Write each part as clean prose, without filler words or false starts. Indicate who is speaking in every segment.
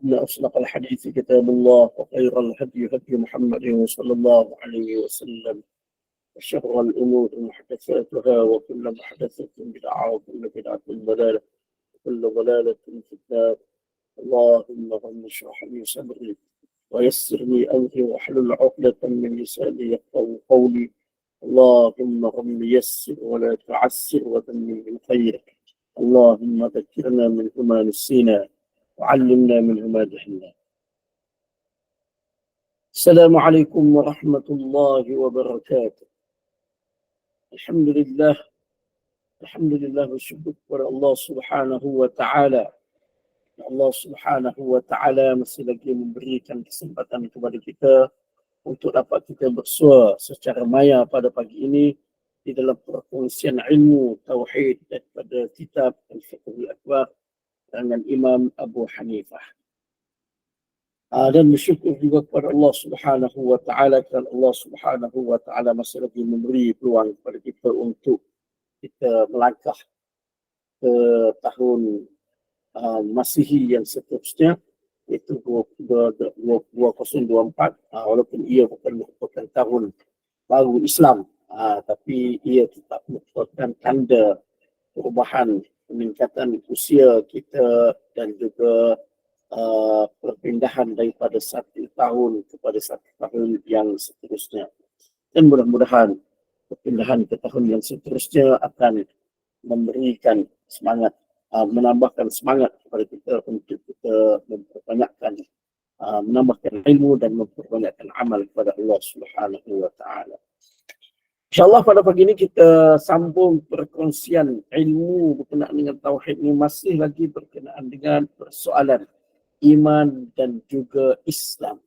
Speaker 1: إن أصدق الحديث كتاب الله وخير الهدي هدي محمد صلى الله عليه وسلم وشر الأمور محدثاتها وكل محدثة بدعة وكل بدعة ضلالة وكل ضلالة في النار. اللهم رب اشرح لي صدري ويسر لي أمري واحلل عقدة من لساني يفقهوا قولي. اللهم رب يسر ولا تعسر وتمم بالخير. اللهم ذكرنا منه ما نسينا وعلمنا منه ما جهلنا. السلام عليكم ورحمة الله وبركاته. Alhamdulillah, Alhamdulillah bersyukur kepada Allah Subhanahu wa Ta'ala. Allah Subhanahu wa Ta'ala masih lagi memberikan kesempatan kepada kita untuk dapat kita bersua secara maya pada pagi ini di dalam perkongsian ilmu tauhid daripada kitab Al-Fiqhul Akbar dengan Imam Abu Hanifah. Dan bersyukur juga kepada Allah Subhanahu wa Ta'ala kerana Allah Subhanahu wa Ta'ala masih lagi memberi peluang kepada kita untuk kita melangkah ke tahun Masihi yang seterusnya, iaitu 2024, walaupun ia bukan merupakan tahun baru Islam, tapi ia tetap merupakan tanda perubahan, peningkatan usia kita dan juga perpindahan daripada satu tahun kepada satu tahun yang seterusnya. Dan mudah-mudahan perpindahan ke tahun yang seterusnya akan memberikan semangat, menambahkan semangat kepada kita untuk kita memperbanyakkan, menambahkan ilmu dan memperbanyakkan amal kepada Allah Subhanahu wa Ta'ala. InsyaAllah pada pagi ini kita sambung perkongsian ilmu berkenaan dengan tauhid ini, masih lagi berkenaan dengan persoalan iman dan juga Islam.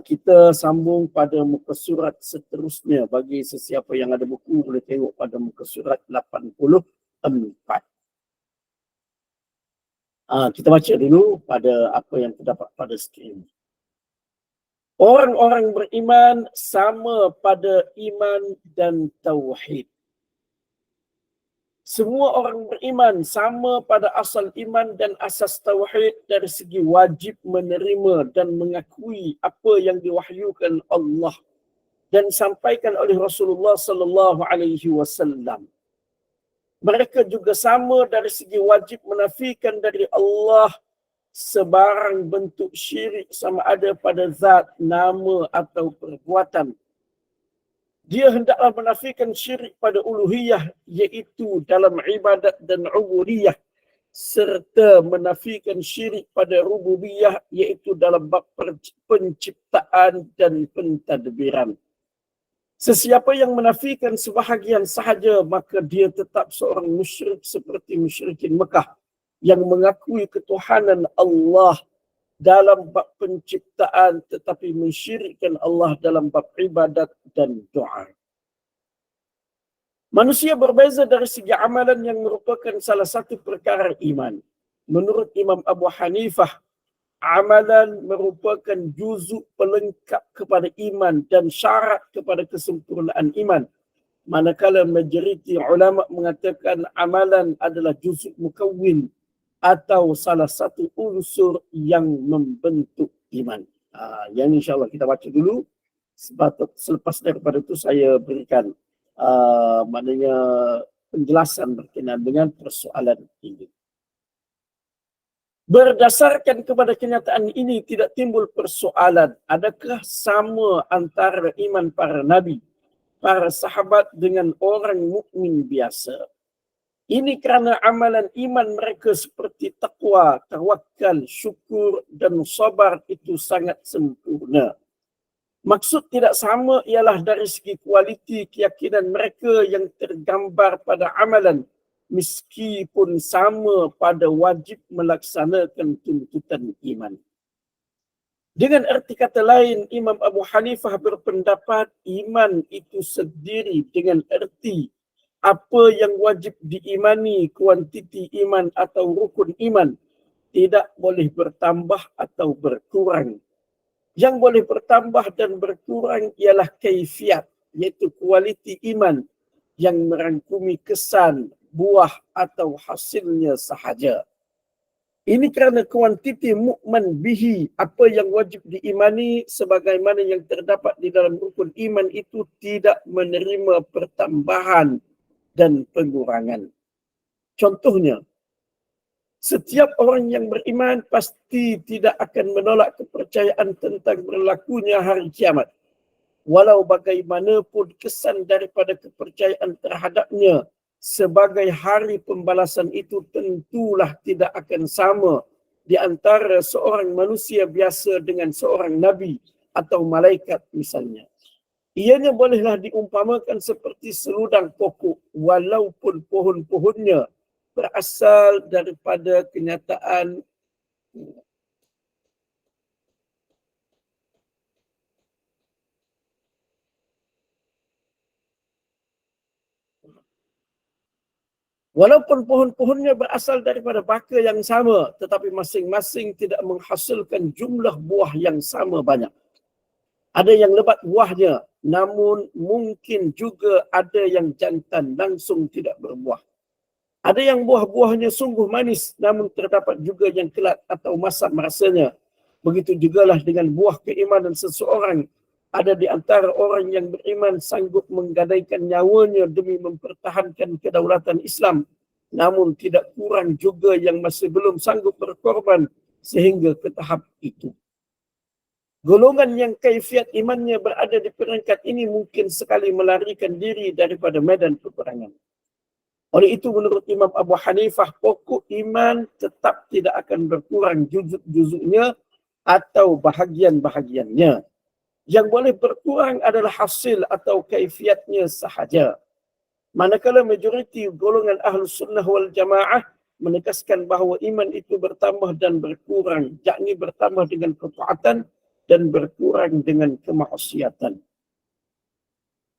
Speaker 1: Kita sambung pada muka surat seterusnya. Bagi sesiapa yang ada buku boleh tengok pada muka surat 84. Kita baca dulu pada apa yang terdapat pada skrin. Orang-orang beriman sama pada iman dan tauhid. Semua orang beriman sama pada asal iman dan asas tauhid dari segi wajib menerima dan mengakui apa yang diwahyukan Allah dan disampaikan oleh Rasulullah sallallahu alaihi wasallam. Mereka juga sama dari segi wajib menafikan dari Allah sebarang bentuk syirik sama ada pada zat, nama atau perbuatan. Dia hendaklah menafikan syirik pada uluhiyah, iaitu dalam ibadat dan ubudiyah, serta menafikan syirik pada rububiyah, iaitu dalam bab penciptaan dan pentadbiran. Sesiapa yang menafikan sebahagian sahaja, maka dia tetap seorang musyrik seperti musyrikin Mekah yang mengakui ketuhanan Allah dalam bab penciptaan tetapi mensyirikkan Allah dalam bab ibadat dan doa. Manusia berbeza dari segi amalan yang merupakan salah satu perkara iman. Menurut Imam Abu Hanifah, amalan merupakan juzuk pelengkap kepada iman dan syarat kepada kesempurnaan iman. Manakala majoriti ulama mengatakan amalan adalah juzuk mukawwin atau salah satu unsur yang membentuk iman. Yang insyaAllah kita baca dulu. Selepas daripada itu saya berikan maknanya penjelasan berkenaan dengan persoalan ini. Berdasarkan kepada kenyataan ini tidak timbul persoalan adakah sama antara iman para nabi, para sahabat dengan orang mukmin biasa. Ini kerana amalan iman mereka seperti taqwa, tawakal, syukur dan sabar itu sangat sempurna. Maksud tidak sama ialah dari segi kualiti keyakinan mereka yang tergambar pada amalan, meskipun sama pada wajib melaksanakan tuntutan iman. Dengan erti kata lain, Imam Abu Hanifah berpendapat iman itu sendiri dengan erti apa yang wajib diimani, kuantiti iman atau rukun iman, tidak boleh bertambah atau berkurang. Yang boleh bertambah dan berkurang ialah kaifiat, iaitu kualiti iman yang merangkumi kesan, buah atau hasilnya sahaja. Ini kerana kuantiti mukman bihi, apa yang wajib diimani sebagaimana yang terdapat di dalam rukun iman itu tidak menerima pertambahan dan pengurangan. Contohnya, setiap orang yang beriman pasti tidak akan menolak kepercayaan tentang berlakunya hari kiamat. Walau bagaimanapun kesan daripada kepercayaan terhadapnya sebagai hari pembalasan itu tentulah tidak akan sama di antara seorang manusia biasa dengan seorang nabi atau malaikat misalnya. Ianya bolehlah diumpamakan seperti seludang pokok walaupun pohon-pohonnya berasal daripada kenyataan walaupun pohon-pohonnya berasal daripada baka yang sama, tetapi masing-masing tidak menghasilkan jumlah buah yang sama banyak. Ada yang lebat buahnya, namun mungkin juga ada yang jantan langsung tidak berbuah. Ada yang buah-buahnya sungguh manis, namun terdapat juga yang kelat atau masam rasanya. Begitu jugalah dengan buah keimanan seseorang. Ada di antara orang yang beriman sanggup menggadaikan nyawanya demi mempertahankan kedaulatan Islam. Namun tidak kurang juga yang masih belum sanggup berkorban sehingga ke tahap itu. Golongan yang kaifiat imannya berada di peringkat ini mungkin sekali melarikan diri daripada medan peperangan. Oleh itu menurut Imam Abu Hanifah, pokok iman tetap tidak akan berkurang juzuk-juzuknya atau bahagian-bahagiannya. Yang boleh berkurang adalah hasil atau kaifiatnya sahaja. Manakala majoriti golongan Ahlus Sunnah wal Jamaah menegaskan bahawa iman itu bertambah dan berkurang, yakni bertambah dengan ketaatan dan berkurang dengan kemaksiatan.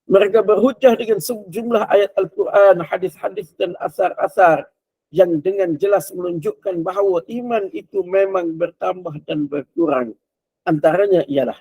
Speaker 1: Mereka berhujjah dengan sejumlah ayat Al-Quran, hadis-hadis dan asar-asar yang dengan jelas menunjukkan bahawa iman itu memang bertambah dan berkurang. Antaranya ialah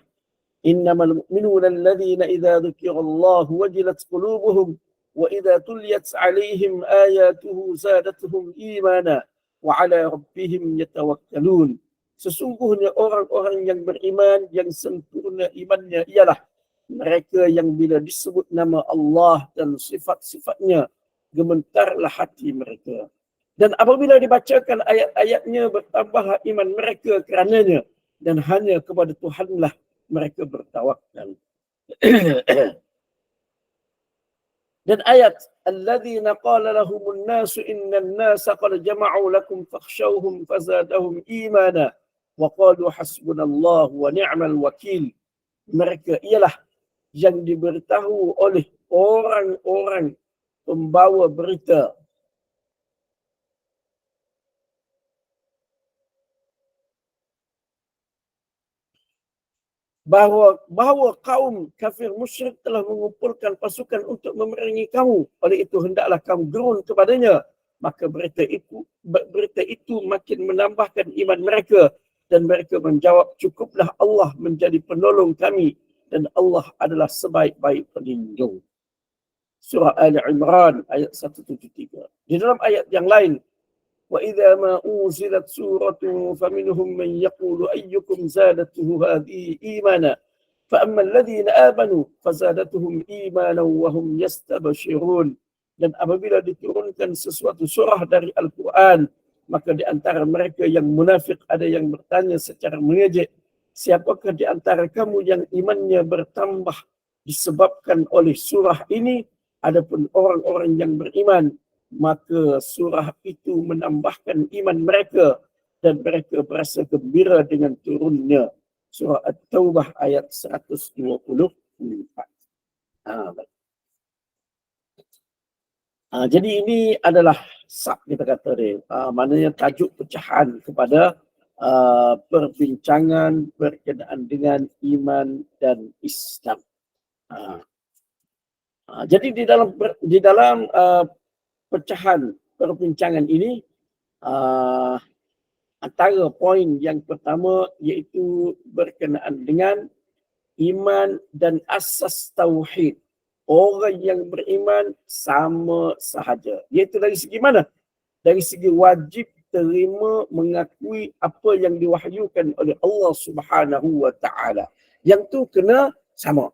Speaker 1: innamal mu'minuna alladhina idza dzukirallahu wajilat qulubuhum wa idza tuliyat 'alaihim ayatuhu zadatuhum imana wa 'ala rabbihim yatawakkalun. Sesungguhnya orang-orang yang beriman yang sempurna imannya ialah mereka yang bila disebut nama Allah dan sifat-sifatnya, gemetarlah hati mereka. Dan apabila dibacakan ayat-ayatnya, bertambahlah iman mereka kerananya. Dan hanya kepada Tuhanlah mereka bertawakal. Dan ayat alladzina qala lahumun nasu innan nasa qad jama'u lakum fakhshawhum fazadahum imana wa qalu hasbunallahu wa ni'mal wakil. Mereka ialah yang diberitahu oleh orang-orang pembawa berita bahawa kaum kafir musyrik telah mengumpulkan pasukan untuk memerangi kamu. Oleh itu hendaklah kamu gerun kepadanya. Maka berita itu makin menambahkan iman mereka dan mereka menjawab, cukuplah Allah menjadi penolong kami dan Allah adalah sebaik-baik pelindung. Surah Ali Imran ayat 173. Di dalam ayat yang lain, wa idza ma unzilat suratun faminhum man yaqulu ayyukum zadatuhu hadhihi imana fa amma alladhina amanu fazadatuhum imanan wa hum yastabshirun. Dan apabila diturunkan sesuatu surah dari Al-Quran, maka di antara mereka yang munafik ada yang bertanya secara mengejek, siapakah di antara kamu yang imannya bertambah disebabkan oleh surah ini? Adapun orang-orang yang beriman, maka surah itu menambahkan iman mereka dan mereka berasa gembira dengan turunnya. Surah At-Taubah ayat 124. Jadi ini adalah kita kata dia, maknanya tajuk pecahan kepada perbincangan berkenaan dengan iman dan Islam. Jadi di dalam pecahan perbincangan ini, antara poin yang pertama iaitu berkenaan dengan iman dan asas tauhid. Orang yang beriman sama sahaja. Iaitu dari segi mana? Dari segi wajib terima mengakui apa yang diwahyukan oleh Allah Subhanahu wa taala. Yang tu kena sama.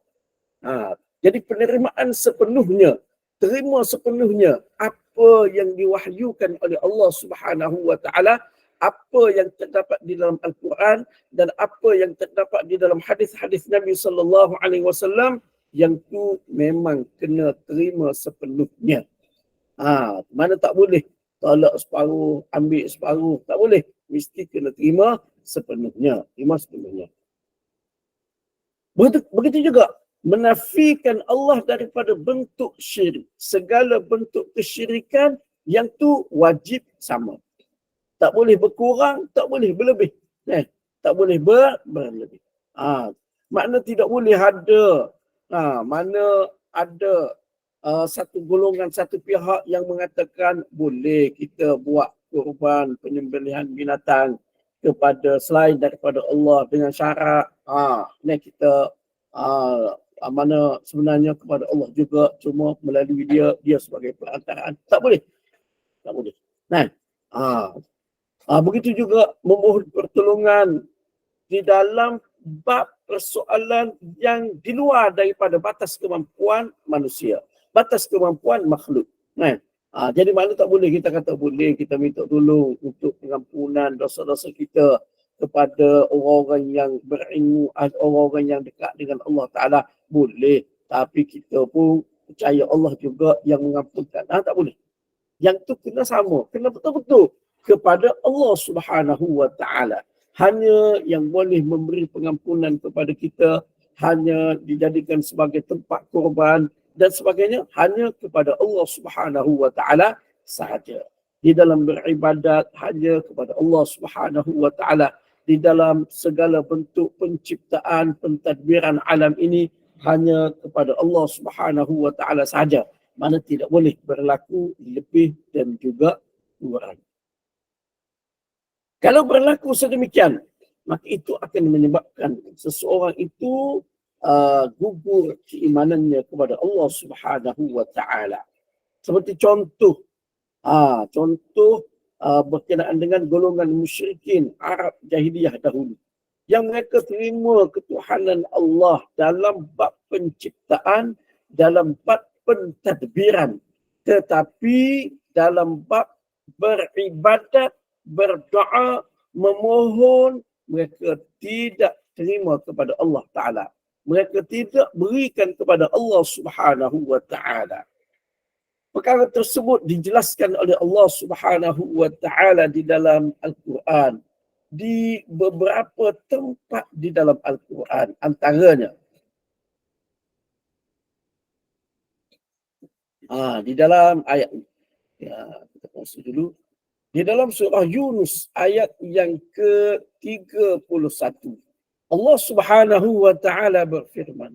Speaker 1: Jadi penerimaan sepenuhnya, terima sepenuhnya apa yang diwahyukan oleh Allah Subhanahu wa taala, apa yang terdapat di dalam Al-Quran dan apa yang terdapat di dalam hadis-hadis Nabi sallallahu alaihi wasallam, yang tu memang kena terima sepenuhnya. Mana tak boleh tolak separuh, ambil separuh, tak boleh. Mesti kena terima sepenuhnya, terima sepenuhnya. Begitu juga menafikan Allah daripada bentuk syirik. Segala bentuk kesyirikan yang tu wajib sama. Tak boleh berkurang, tak boleh berlebih. Tak boleh berlebih. Makna tidak boleh ada mana ada satu golongan, satu pihak yang mengatakan boleh kita buat kurban penyembelihan binatang kepada selain daripada Allah dengan syarat ni kita mana sebenarnya kepada Allah juga, cuma melalui dia sebagai perantaraan. Tak boleh. Tak boleh. Begitu juga memohon pertolongan di dalam bab persoalan yang di luar daripada batas kemampuan manusia, batas kemampuan makhluk. Jadi mana tak boleh kita kata boleh kita minta tolong untuk pengampunan dosa-dosa kita kepada orang-orang yang berilmu, orang-orang yang dekat dengan Allah Ta'ala. Boleh. Tapi kita pun percaya Allah juga yang mengampunkan. Tak boleh. Yang tu kena sama. Kena betul-betul kepada Allah Subhanahu wa Ta'ala. Hanya yang boleh memberi pengampunan kepada kita, hanya dijadikan sebagai tempat korban dan sebagainya, hanya kepada Allah Subhanahu wa Ta'ala sahaja. Di dalam beribadat hanya kepada Allah Subhanahu wa Ta'ala. Di dalam segala bentuk penciptaan, pentadbiran alam ini hanya kepada Allah Subhanahu wa Ta'ala sahaja. Mana tidak boleh berlaku lebih dan juga kurang. Kalau berlaku sedemikian, maka itu akan menyebabkan seseorang itu gugur keimanannya kepada Allah Subhanahu wa Ta'ala. Seperti contoh berkenaan dengan golongan musyrikin Arab jahiliyah dahulu, yang mereka terima ketuhanan Allah dalam bab penciptaan, dalam bab pentadbiran, tetapi dalam bab beribadat, berdoa, memohon, mereka tidak terima kepada Allah Ta'ala. Mereka tidak berikan kepada Allah Subhanahu wa Ta'ala. Perkara tersebut dijelaskan oleh Allah Subhanahu wa Ta'ala di dalam Al-Quran. Di beberapa tempat di dalam Al-Quran. Antaranya, di dalam ayat kita pause dulu. Di dalam surah Yunus ayat yang ke-31. Allah Subhanahu wa Ta'ala berfirman.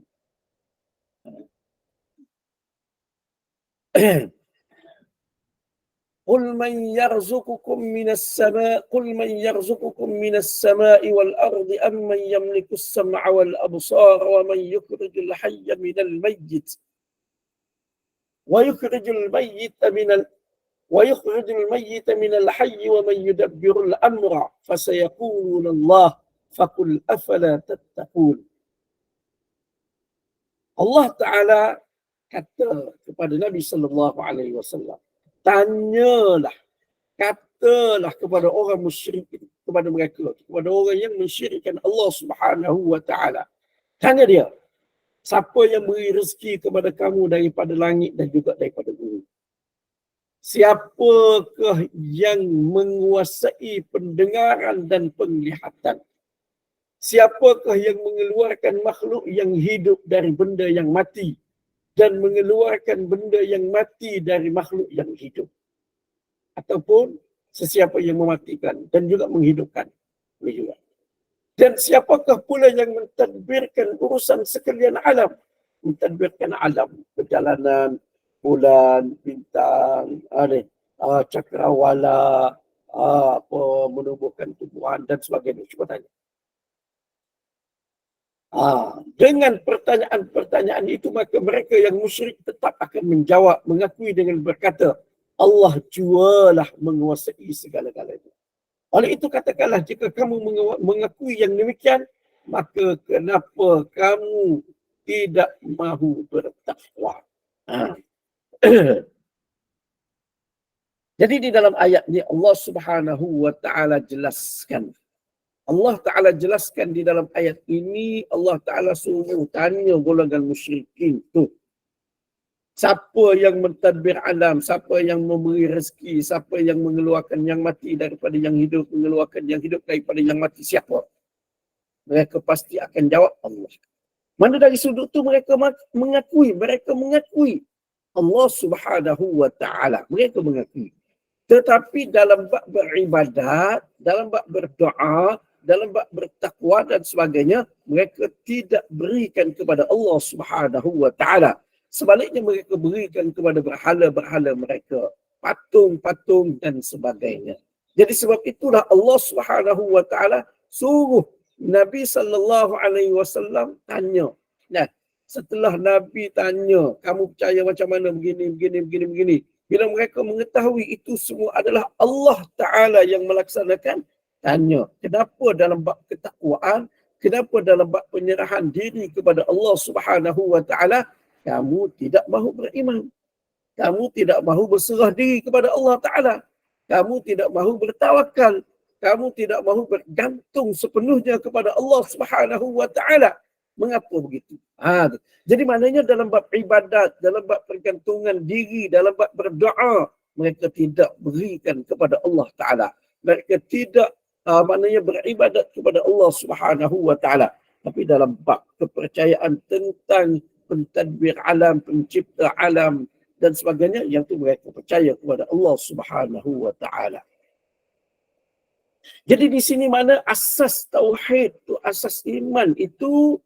Speaker 1: قل من يرزقكم من من السماء والأرض أم من يملك السمع والأبصار ومن يخرج الحي من الميت ويخرج الميت من الحي ومن يدبر الأمر فسيقولون الله فقل أفلا تتقون. Allah Ta'ala kata kepada Nabi sallallahu alaihi wasallam, katalah kepada orang musyrik, kepada mereka, kepada orang yang mensyirikkan Allah Subhanahu wa Ta'ala. Tanya dia, siapa yang beri rezeki kepada kamu daripada langit dan juga daripada bumi? Siapakah yang menguasai pendengaran dan penglihatan? Siapakah yang mengeluarkan makhluk yang hidup dari benda yang mati dan mengeluarkan benda yang mati dari makhluk yang hidup? Ataupun sesiapa yang mematikan dan juga menghidupkan. Dan siapakah pula yang mentadbirkan urusan sekalian alam? Mentadbirkan alam, perjalanan, bulan, bintang, cakrawala, menumbuhkan tumbuhan dan sebagainya. Cuba tanya. Dengan pertanyaan-pertanyaan itu, maka mereka yang musyrik tetap akan menjawab, mengakui dengan berkata, Allah jualah menguasai segala-galanya. Oleh itu katakanlah, jika kamu mengakui yang demikian, maka kenapa kamu tidak mahu bertakwa? Ha. Jadi di dalam ayat ini Allah Subhanahu wa taala jelaskan. Allah Taala jelaskan di dalam ayat ini, Allah Taala suruh tanya golongan musyrikin tu. Siapa yang mentadbir alam, siapa yang memberi rezeki, siapa yang mengeluarkan yang mati daripada yang hidup, mengeluarkan yang hidup daripada yang mati, siapa? Mereka pasti akan jawab Allah. Mana dari sudut tu mereka mengakui Allah Subhanahu wa taala. Mereka mengakui. Tetapi dalam bab beribadat, dalam bab berdoa, dalam bab bertakwa dan sebagainya, mereka tidak berikan kepada Allah Subhanahu wa taala. Sebaliknya mereka berikan kepada berhala-berhala mereka, patung-patung dan sebagainya. Jadi sebab itulah Allah Subhanahu wa taala suruh Nabi sallallahu alaihi wasallam tanya. Nah, setelah Nabi tanya, kamu percaya macam mana begini. Bila mereka mengetahui itu semua adalah Allah Ta'ala yang melaksanakan, tanya, kenapa dalam bab ketakwaan, kenapa dalam bab penyerahan diri kepada Allah Subhanahu Wa Ta'ala, kamu tidak mahu beriman. Kamu tidak mahu berserah diri kepada Allah Ta'ala. Kamu tidak mahu bertawakal. Kamu tidak mahu bergantung sepenuhnya kepada Allah Subhanahu Wa Ta'ala. Mengapa begitu? Jadi maknanya dalam bab ibadat, dalam bab pergantungan diri, dalam bab berdoa, mereka tidak berikan kepada Allah Ta'ala. Mereka tidak maknanya beribadat kepada Allah Subhanahu Wa Ta'ala. Tapi dalam bab kepercayaan tentang pentadbir alam, pencipta alam dan sebagainya, yang tu mereka percaya kepada Allah Subhanahu Wa Ta'ala. Jadi di sini mana asas tauhid tu, asas iman itu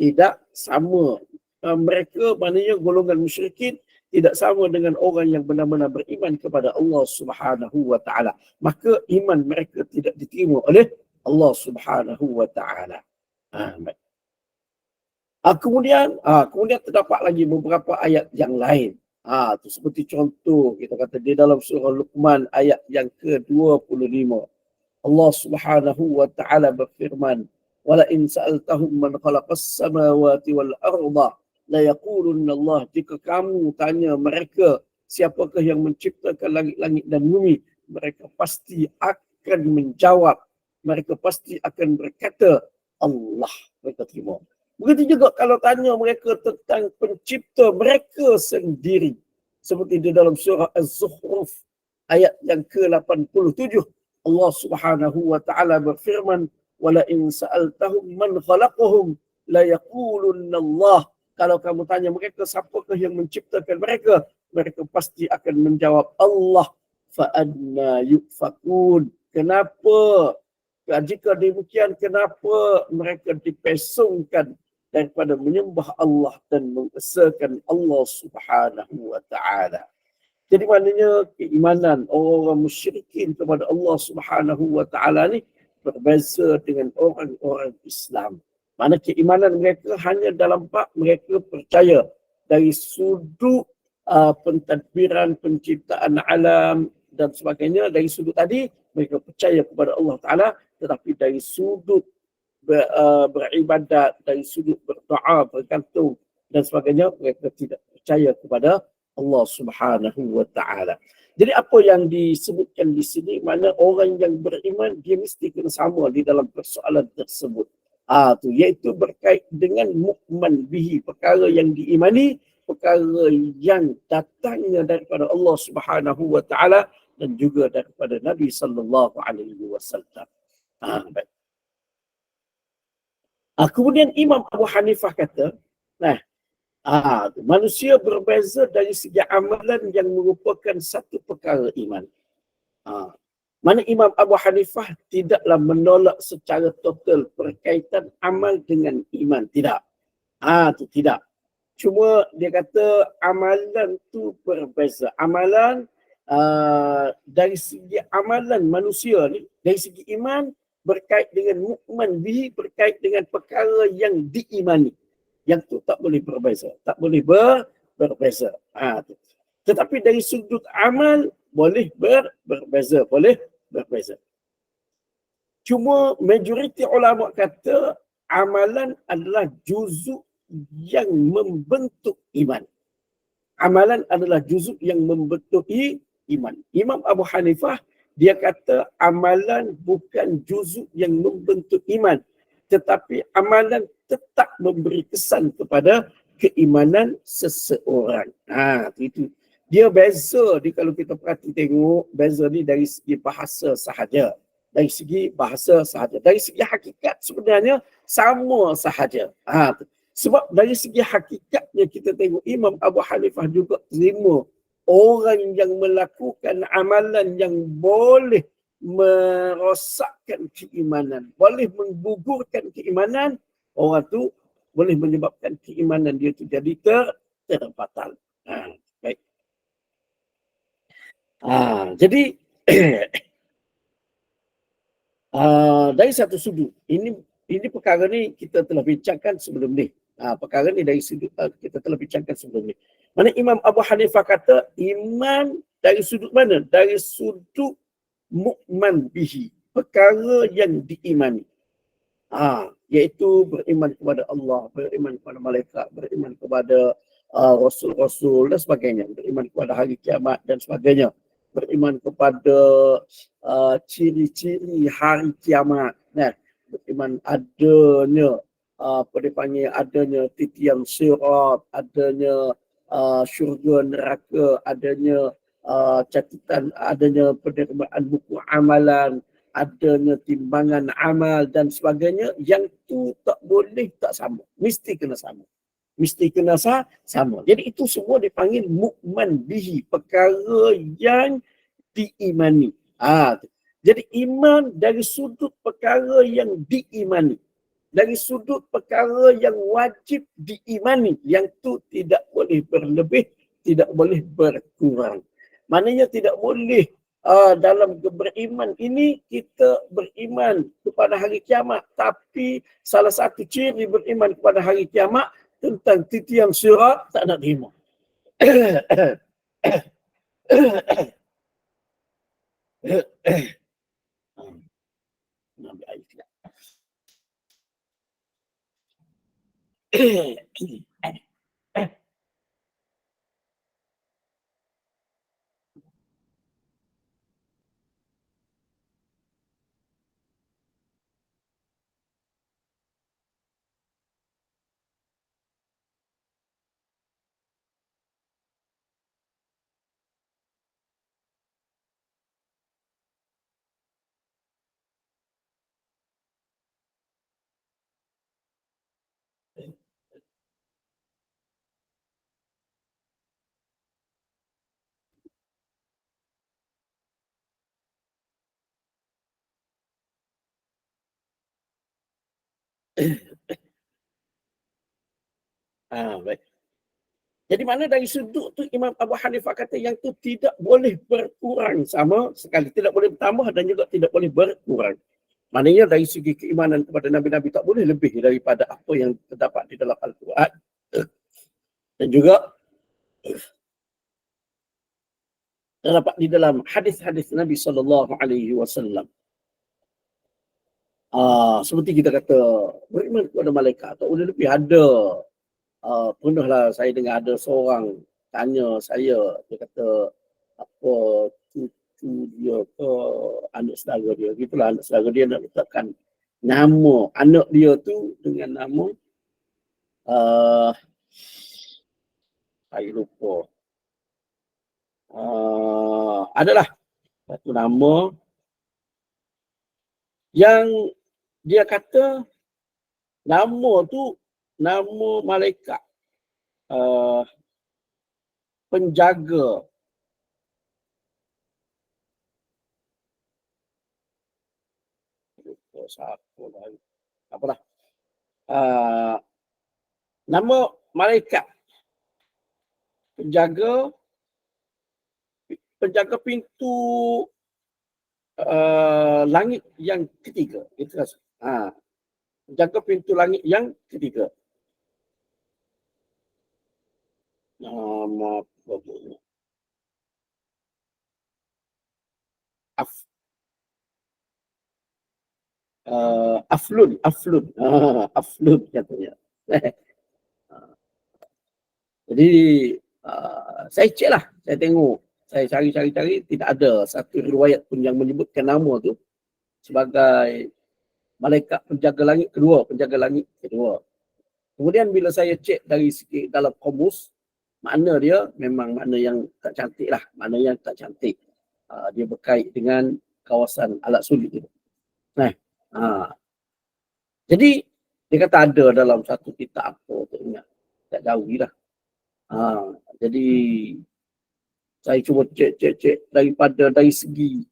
Speaker 1: tidak sama. Mereka maknanya golongan musyrikin tidak sama dengan orang yang benar-benar beriman kepada Allah Subhanahu Wa Ta'ala. Maka iman mereka tidak diterima oleh Allah Subhanahu Wa Ta'ala. Kemudian terdapat lagi beberapa ayat yang lain. Itu seperti contoh kita kata di dalam surah Luqman ayat yang ke-25. Allah Subhanahu Wa Ta'ala berfirman, "Wala in sa'altahum man khalaqas samawati wal arda la yaqulunna Allah." Jika kamu tanya mereka siapakah yang menciptakan langit-langit dan bumi, mereka pasti akan menjawab, mereka pasti akan berkata Allah. Mereka terima. Begitu juga kalau tanya mereka tentang pencipta mereka sendiri. Seperti di dalam surah Az-Zukhruf ayat yang ke-87. Allah Subhanahu Wa Ta'ala berfirman, "Wala in sa'altahum man khalaqahum la yaqulunna Allah." Kalau kamu tanya mereka siapakah yang menciptakan mereka, mereka pasti akan menjawab Allah. Fa anna yufakun. Kenapa? Jika demikian, kenapa mereka dipesongkan daripada menyembah Allah dan mengesahkan Allah Subhanahu Wa Ta'ala? Jadi maknanya keimanan orang musyrikin kepada Allah Subhanahu Wa Ta'ala ni berbeza dengan orang-orang Islam. Mana keimanan mereka hanya dalam bab mereka percaya dari sudut pentadbiran, penciptaan alam dan sebagainya. Dari sudut tadi mereka percaya kepada Allah Ta'ala, tetapi dari sudut beribadat, dari sudut berdoa, bergantung dan sebagainya, mereka tidak percaya kepada Allah Subhanahu Wa Ta'ala. Jadi apa yang disebutkan di sini, mana orang yang beriman dia mesti kena sama di dalam persoalan tersebut. Tu iaitu berkait dengan mukman bihi, perkara yang diimani, perkara yang datangnya daripada Allah Subhanahu Wa Ta'ala dan juga daripada Nabi sallallahu alaihi wasallam. Baik. Kemudian Imam Abu Hanifah kata, manusia berbeza dari segi amalan yang merupakan satu perkara iman. Mana Imam Abu Hanifah tidaklah menolak secara total berkaitan amal dengan iman. Tidak. Itu tidak. Cuma dia kata amalan tu berbeza. Amalan dari segi amalan manusia ni, dari segi iman berkait dengan mukman bihi, berkait dengan perkara yang diimani. Yang tu tak boleh berbeza. Tak boleh berbeza. Tetapi dari sudut amal boleh berbeza. Boleh berbeza. Cuma majoriti ulama kata amalan adalah juzuk yang membentuk iman. Amalan adalah juzuk yang membentuk iman. Imam Abu Hanifah dia kata amalan bukan juzuk yang membentuk iman, tetapi amalan tetap memberi kesan kepada keimanan seseorang. Itu. Dia beza di kalau kita perhati tengok, beza ni dari segi bahasa sahaja. Dari segi bahasa sahaja. Dari segi hakikat sebenarnya sama sahaja. Sebab dari segi hakikatnya kita tengok Imam Abu Hanifah juga terima orang yang melakukan amalan yang boleh merosakkan keimanan, boleh menggugurkan keimanan, orang tu boleh menyebabkan keimanan dia tu jadi terbatal. Baik. Jadi dari satu sudut, ini perkara ni kita telah bincangkan sebelum ni. Perkara ni dari sudut kita telah bincangkan sebelum ni. Mana Imam Abu Hanifah kata iman dari sudut mana? Dari sudut mu'man bihi, perkara yang diimani. Iaitu beriman kepada Allah, beriman kepada malaikat, beriman kepada rasul-rasul dan sebagainya, beriman kepada hari kiamat dan sebagainya, beriman kepada ciri-ciri hari kiamat, beriman adanya apa dipanggil, adanya titian sirat, adanya syurga neraka, adanya catatan, adanya penerimaan buku amalan, adanya timbangan amal dan sebagainya, yang tu tak boleh tak sama. Mesti kena sama. Mesti kena sama. Jadi itu semua dipanggil mu'man bihi, perkara yang diimani. Jadi iman dari sudut perkara yang diimani. Dari sudut perkara yang wajib diimani. Yang tu tidak boleh berlebih, tidak boleh berkurang. Maknanya tidak boleh dalam beriman ini kita beriman kepada hari kiamat, tapi salah satu ciri beriman kepada hari kiamat tentang titian sirat tak nak terima. Ambil air sekejap. Baik. Jadi mana dari sudut tu Imam Abu Hanifah kata yang tu tidak boleh berkurang sama sekali. Tidak boleh bertambah dan juga tidak boleh berkurang. Maknanya dari segi keimanan kepada Nabi-Nabi tak boleh lebih daripada apa yang terdapat di dalam Al-Quran. Dan juga terdapat di dalam hadis-hadis Nabi SAW. Seperti kita kata, beriman kepada malaikat tak boleh lebih. Ada pernahlah saya dengar ada seorang tanya saya, dia kata apa cucu dia ke anak saudara dia, gitulah, anak saudara dia nak letakkan nama anak dia tu dengan nama saya lupa, adalah satu nama yang dia kata nama tu nama malaikat penjaga apalah, nama malaikat penjaga pintu langit yang ketiga. Itu penjaga pintu langit yang ketiga. Nama Aflun. Aflun katanya. Jadi saya cek lah, saya tengok, saya cari-cari tidak ada satu riwayat pun yang menyebutkan nama tu sebagai malaikat penjaga langit kedua. Kemudian bila saya cek dari sikit dalam kamus, makna dia memang makna yang tak cantik lah, makna yang tak cantik. Dia berkait dengan kawasan alat sulit itu. Nah, jadi dia kata ada dalam satu kitab apa tak ingat, tak jauh lah. Jadi saya cuba cek dari segi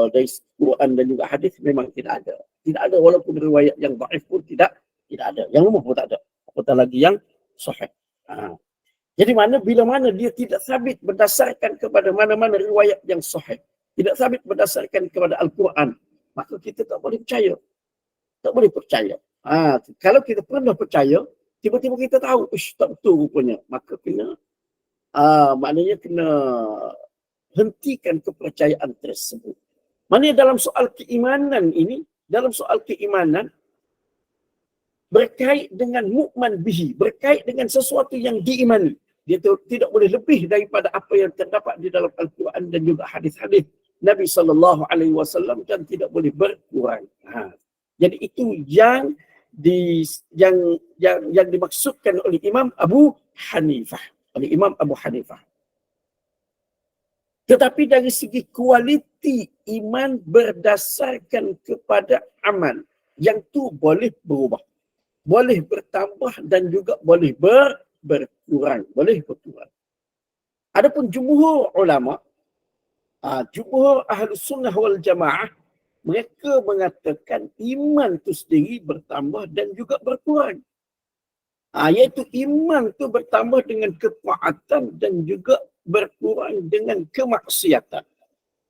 Speaker 1: dari Quran dan juga hadis memang tidak ada walaupun riwayat yang dhaif pun tidak ada, yang lemah pun tak ada, apatah lagi yang sahih. Jadi bila mana dia tidak sabit berdasarkan kepada mana-mana riwayat yang sahih, tidak sabit berdasarkan kepada Al-Quran, maka kita tak boleh percaya. Kalau kita pernah percaya, tiba-tiba kita tahu, tak betul rupanya, maka maknanya kena hentikan kepercayaan tersebut. Maknanya dalam soal keimanan ini, berkait dengan mu'man bihi, berkait dengan sesuatu yang diimani. Dia tidak boleh lebih daripada apa yang terdapat di dalam Al-Quran dan juga hadis-hadis Nabi SAW, dan tidak boleh berkurang. Jadi itu yang dimaksudkan oleh Imam Abu Hanifah. Tetapi dari segi kualiti iman berdasarkan kepada amal, yang tu boleh berubah, boleh bertambah dan juga boleh berkurang. Adapun jumhur ulama, jumhur Ahlus Sunnah wal Jamaah, mereka mengatakan iman tu sendiri bertambah dan juga berkurang. Iaitu iman tu bertambah dengan ketaatan dan juga berkurang dengan kemaksiatan.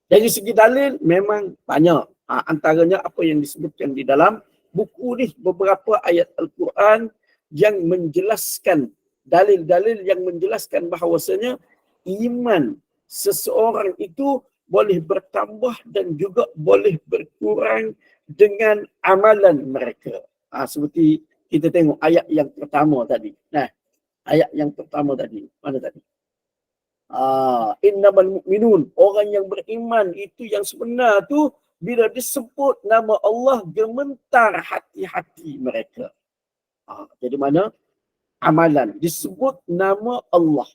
Speaker 1: Dari segi dalil memang banyak. Antaranya apa yang disebutkan di dalam buku ni, beberapa ayat Al-Quran yang menjelaskan, dalil-dalil yang menjelaskan bahawasanya iman seseorang itu boleh bertambah dan juga boleh berkurang dengan amalan mereka. Seperti kita tengok ayat yang pertama tadi. Ayat yang pertama tadi, mana tadi? Innamal mu'minun, orang yang beriman itu yang sebenar tu, bila disebut nama Allah, gemetar hati-hati mereka. Jadi mana? Amalan. Disebut nama Allah,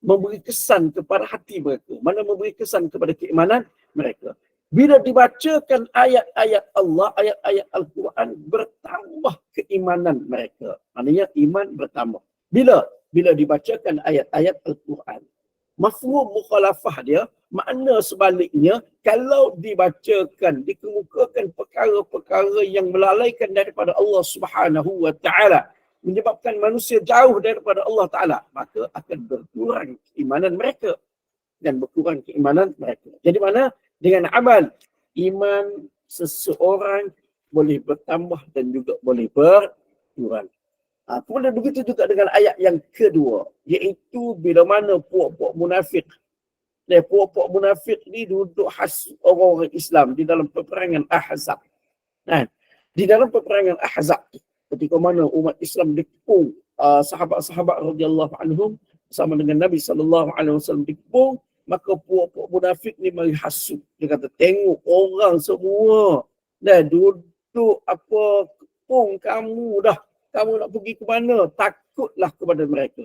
Speaker 1: memberi kesan kepada hati mereka. Mana memberi kesan kepada keimanan mereka. Bila dibacakan ayat-ayat Allah, ayat-ayat Al-Quran, bertambah keimanan mereka. Maknanya iman bertambah. Bila dibacakan ayat-ayat Al-Quran. Mafhum mukhalafah dia, makna sebaliknya, kalau dibacakan, dikemukakan perkara-perkara yang melalaikan daripada Allah Subhanahu wa Ta'ala, menyebabkan manusia jauh daripada Allah Ta'ala, maka akan berkurang keimanan mereka. Jadi mana? Dengan amal, iman seseorang boleh bertambah dan juga boleh berkurang. Kemudian begitu juga dengan ayat yang kedua, iaitu bila mana puak-puak munafik. Puak-puak munafik ni duduk khas orang-orang Islam di dalam peperangan Ahzab. Di dalam peperangan Ahzab, ketika mana umat Islam dikepung, sahabat-sahabat radhiyallahu anhum bersama dengan Nabi SAW dikepung, maka puak-puak munafik ni mari hasut. Dia kata, tengok orang semua duduk kepung kamu dah. Kamu nak pergi ke mana? Takutlah kepada mereka.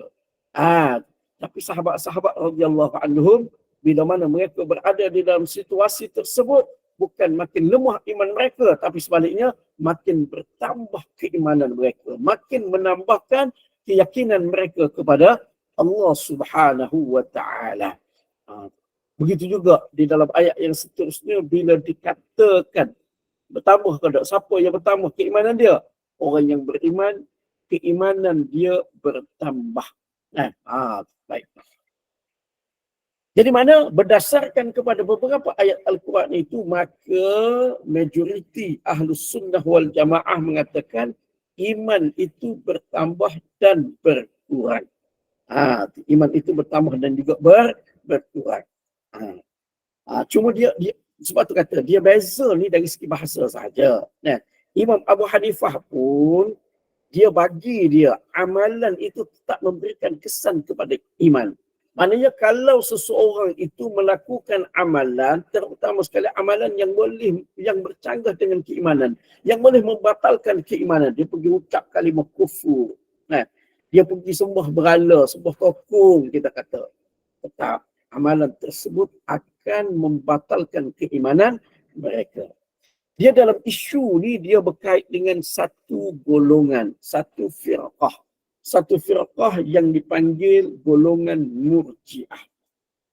Speaker 1: Tapi sahabat-sahabat radhiyallahu anhum, bila mana mereka berada di dalam situasi tersebut, bukan makin lemah iman mereka, tapi sebaliknya makin bertambah keimanan mereka, makin menambahkan keyakinan mereka kepada Allah Subhanahu wa Ta'ala. Begitu juga di dalam ayat yang seterusnya, bila dikatakan bertambah ke tak, siapa yang bertambah keimanan dia? Orang yang beriman, keimanan dia bertambah. Baik. Jadi mana berdasarkan kepada beberapa ayat Al-Quran itu, maka majoriti Ahlus Sunnah wal Jamaah mengatakan iman itu bertambah dan berkurang. Iman itu bertambah dan juga berkurang. Cuma dia Sebab tu kata dia beza ni dari segi bahasa sahaja. Nah, Imam Abu Hanifah pun dia bagi dia amalan itu tetap memberikan kesan kepada iman. Maknanya kalau seseorang itu melakukan amalan, terutama sekali amalan yang bercanggah dengan keimanan, yang boleh membatalkan keimanan, dia pergi ucap kalimah kufur. Nah, dia pergi sembah berhala, sembah tokong, kita kata. Tetap amalan tersebut akan membatalkan keimanan mereka. Dia dalam isu ni dia berkait dengan satu golongan, satu firqah. Satu firqah yang dipanggil golongan Murji'ah.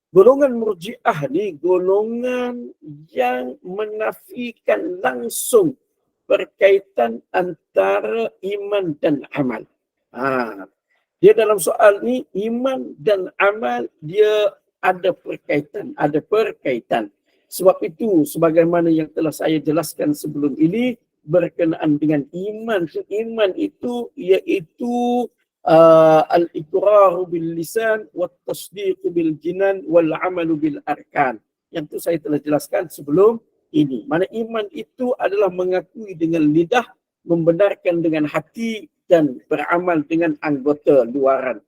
Speaker 1: Golongan Murji'ah ni golongan yang menafikan langsung berkaitan antara iman dan amal. Dia dalam soal ni iman dan amal dia ada perkaitan. Sebab itu sebagaimana yang telah saya jelaskan sebelum ini berkenaan dengan iman. Iman itu iaitu al-iqraru bil lisan wa tasdiqu bil jinan wal amalu bil arkan. Yang itu saya telah jelaskan sebelum ini. Mana iman itu adalah mengakui dengan lidah, membenarkan dengan hati dan beramal dengan anggota luaran.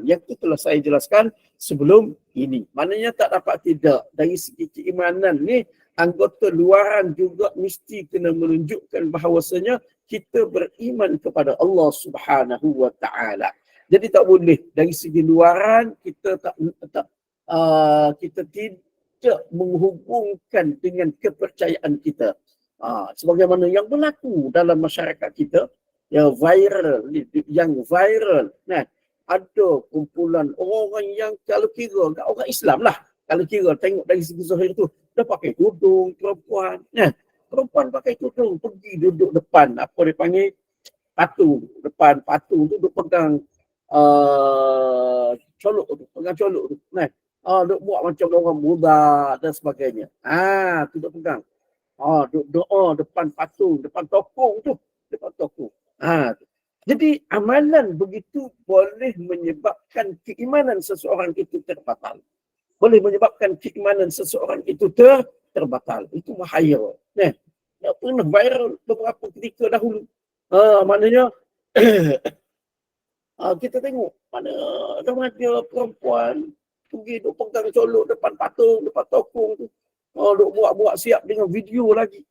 Speaker 1: Yang itu telah saya jelaskan sebelum ini. Maknanya tak dapat tidak. Dari segi keimanan ni, anggota luaran juga mesti kena menunjukkan bahawasanya kita beriman kepada Allah Subhanahu wa Ta'ala. Jadi tak boleh dari segi luaran kita kita tidak menghubungkan dengan kepercayaan kita. Sebagaimana yang berlaku dalam masyarakat kita, yang viral. Nah, ada kumpulan orang yang kalau kira orang Islam lah, kalau kira tengok dari segi zahir tu, dia pakai tudung perempuan. Nah, perempuan pakai tudung pergi duduk depan apa dia panggil patung, depan patung tu duk pegang colok tu. Nah, duk buat macam orang Buddha dan sebagainya. Tu duk pegang. Duk doa depan patung, depan tokong tu, depan tokong. Jadi amalan begitu boleh menyebabkan keimanan seseorang itu terbatal. Boleh menyebabkan keimanan seseorang itu terbatal. Itu bahaya. Nah, yang pernah viral beberapa ketika dahulu. Maknanya kita tengok mana remaja perempuan pergi duk pegang colok depan patung, depan tokong tu. Duk buat siap dengan video lagi.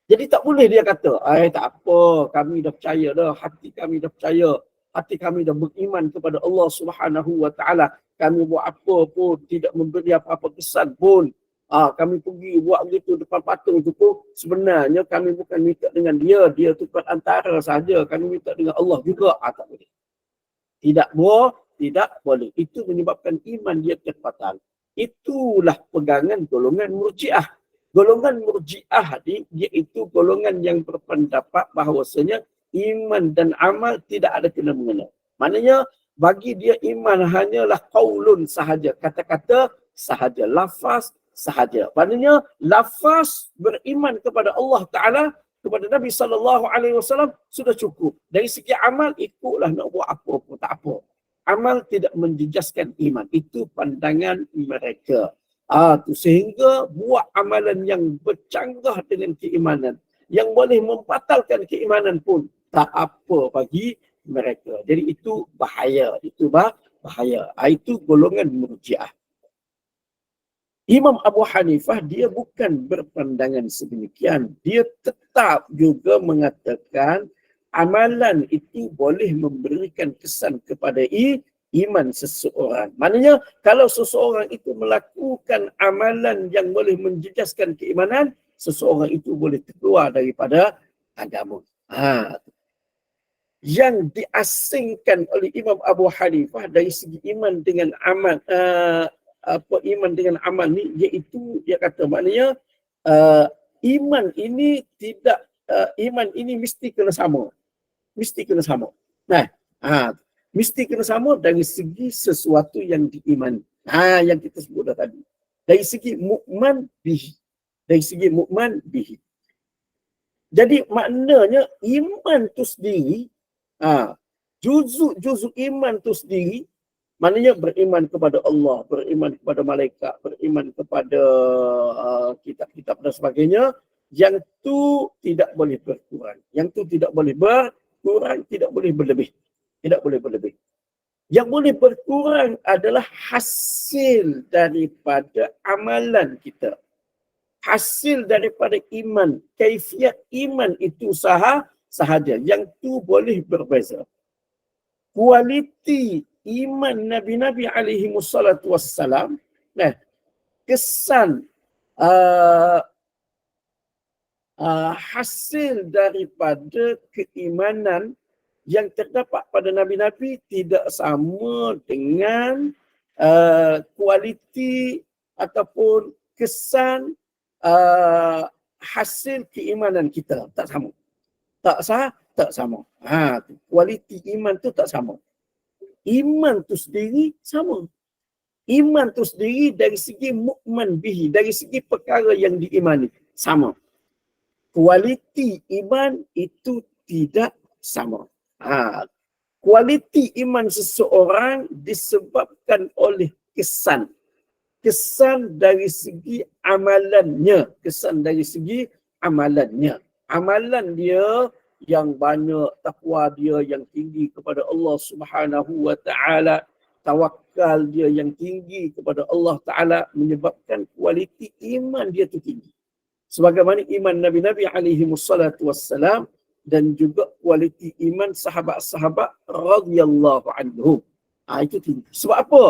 Speaker 1: Jadi tak boleh dia kata, tak apa, kami dah percaya dah, hati kami dah percaya, hati kami dah beriman kepada Allah Subhanahu wa Ta'ala. Kami buat apa pun, tidak memberi apa-apa kesan pun. Kami pergi buat begitu depan patung itu pun, sebenarnya kami bukan minta dengan dia tu perantara saja, kami minta dengan Allah juga. Tak boleh. Tidak boleh. Itu menyebabkan iman dia terbatal. Itulah pegangan golongan Murji'ah. Golongan Murji'ah ni iaitu golongan yang berpendapat bahawasanya iman dan amal tidak ada kena-mengena. Maknanya bagi dia iman hanyalah qaulun sahaja, kata-kata sahaja, lafaz sahaja. Maknanya lafaz beriman kepada Allah Taala, kepada Nabi SAW sudah cukup. Dari segi amal ikutlah nak buat apa pun tak apa. Amal tidak menjejaskan iman. Itu pandangan mereka. Sehingga buat amalan yang bercanggah dengan keimanan, yang boleh membatalkan keimanan pun tak apa bagi mereka. Jadi itu bahaya. Itu golongan Murji'ah. Imam Abu Hanifah dia bukan berpandangan sedemikian. Dia tetap juga mengatakan amalan itu boleh memberikan kesan kepada iman seseorang. Maknanya kalau seseorang itu melakukan amalan yang boleh menjejaskan keimanan, seseorang itu boleh keluar daripada agama. Yang diasingkan oleh Imam Abu Hanifah dari segi iman dengan amal, iman dengan amal ni, iaitu dia kata maknanya iman ini tidak, iman ini mesti kena sama. Nah, mesti kena sama dari segi sesuatu yang diimani. Yang kita sebut dah tadi. Dari segi mu'man bihi. Jadi maknanya iman tu sendiri, juzuk iman tu sendiri Maknanya beriman kepada Allah, beriman kepada malaikat, beriman kepada kitab-kitab dan sebagainya. Yang tu tidak boleh berkurang. Yang tu tidak boleh berkurang, tidak boleh berlebih. Tidak boleh berlebih. Yang boleh berkurang adalah hasil daripada amalan kita. Hasil daripada iman. Kaifiat iman itu sahaja. Yang tu boleh berbeza. Kualiti iman Nabi-Nabi alaihi wassalatu wassalam, kesan hasil daripada keimanan yang terdapat pada Nabi-Nabi tidak sama dengan kualiti ataupun kesan hasil keimanan kita. Tak sama. Tak sama. Kualiti iman tu tak sama. Iman tu sendiri sama. Iman tu sendiri dari segi mukman bihi, dari segi perkara yang diimani, sama. Kualiti iman itu tidak sama. Kualiti iman seseorang disebabkan oleh kesan. Kesan dari segi amalannya. Kesan dari segi amalannya. Amalan dia yang banyak, takwa dia yang tinggi kepada Allah Subhanahu wa taala, tawakal dia yang tinggi kepada Allah taala menyebabkan kualiti iman dia tu tinggi. Sebagaimana iman Nabi-Nabi alaihi wassalatu wassalam dan juga kualiti iman sahabat-sahabat radhiyallahu anhum. Itu tinggi. Sebab apa?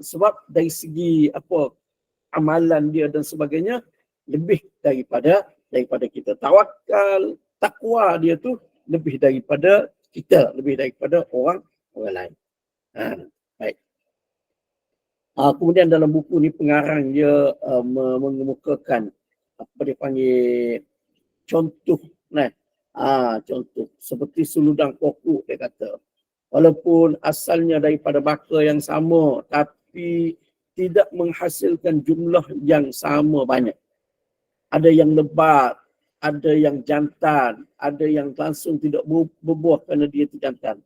Speaker 1: Sebab dari segi amalan dia dan sebagainya lebih daripada kita. Tawakal, takwa dia tu lebih daripada kita, lebih daripada orang lain. Baik. Kemudian dalam buku ni pengarang dia mengemukakan apa dia panggil contoh, contoh seperti suludang pokok dia kata. Walaupun asalnya daripada baka yang sama, tapi tidak menghasilkan jumlah yang sama banyak. Ada yang lebat, ada yang jantan, ada yang langsung tidak berbuah kerana dia tu jantan.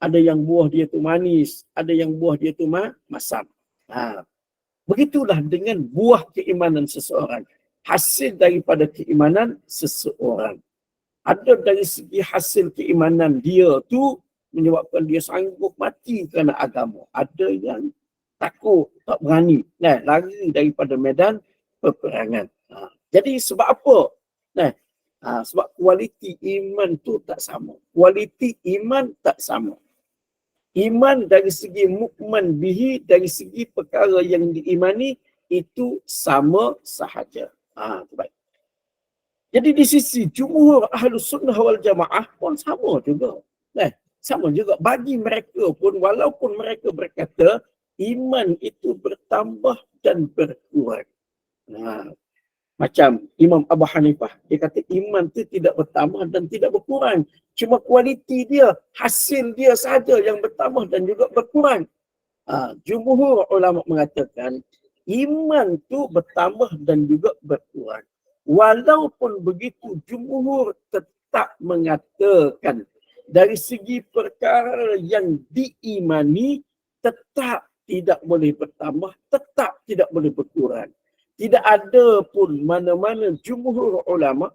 Speaker 1: Ada yang buah dia tu manis, ada yang buah dia tu masam. Begitulah dengan buah keimanan seseorang. Hasil daripada keimanan seseorang. Ada dari segi hasil keimanan dia tu menyebabkan dia sanggup mati kerana agama. Ada yang takut, tak berani, lari daripada medan peperangan. Jadi sebab apa? Sebab kualiti iman tu tak sama. Kualiti iman tak sama. Iman dari segi mukman bihi, dari segi perkara yang diimani, itu sama sahaja. Baik. Jadi di sisi jumhur Ahlus Sunnah wal Jamaah pun sama juga. Sama juga. Bagi mereka pun, walaupun mereka berkata, iman itu bertambah dan berkurang. Macam Imam Abu Hanifah, dia kata iman itu tidak bertambah dan tidak berkurang. Cuma kualiti dia, hasil dia sahaja yang bertambah dan juga berkurang. Jumhur ulama mengatakan iman itu bertambah dan juga berkurang. Walaupun begitu, jumhur tetap mengatakan dari segi perkara yang diimani tetap tidak boleh bertambah, tetap tidak boleh berkurang. Tidak ada pun mana-mana jumhur ulama,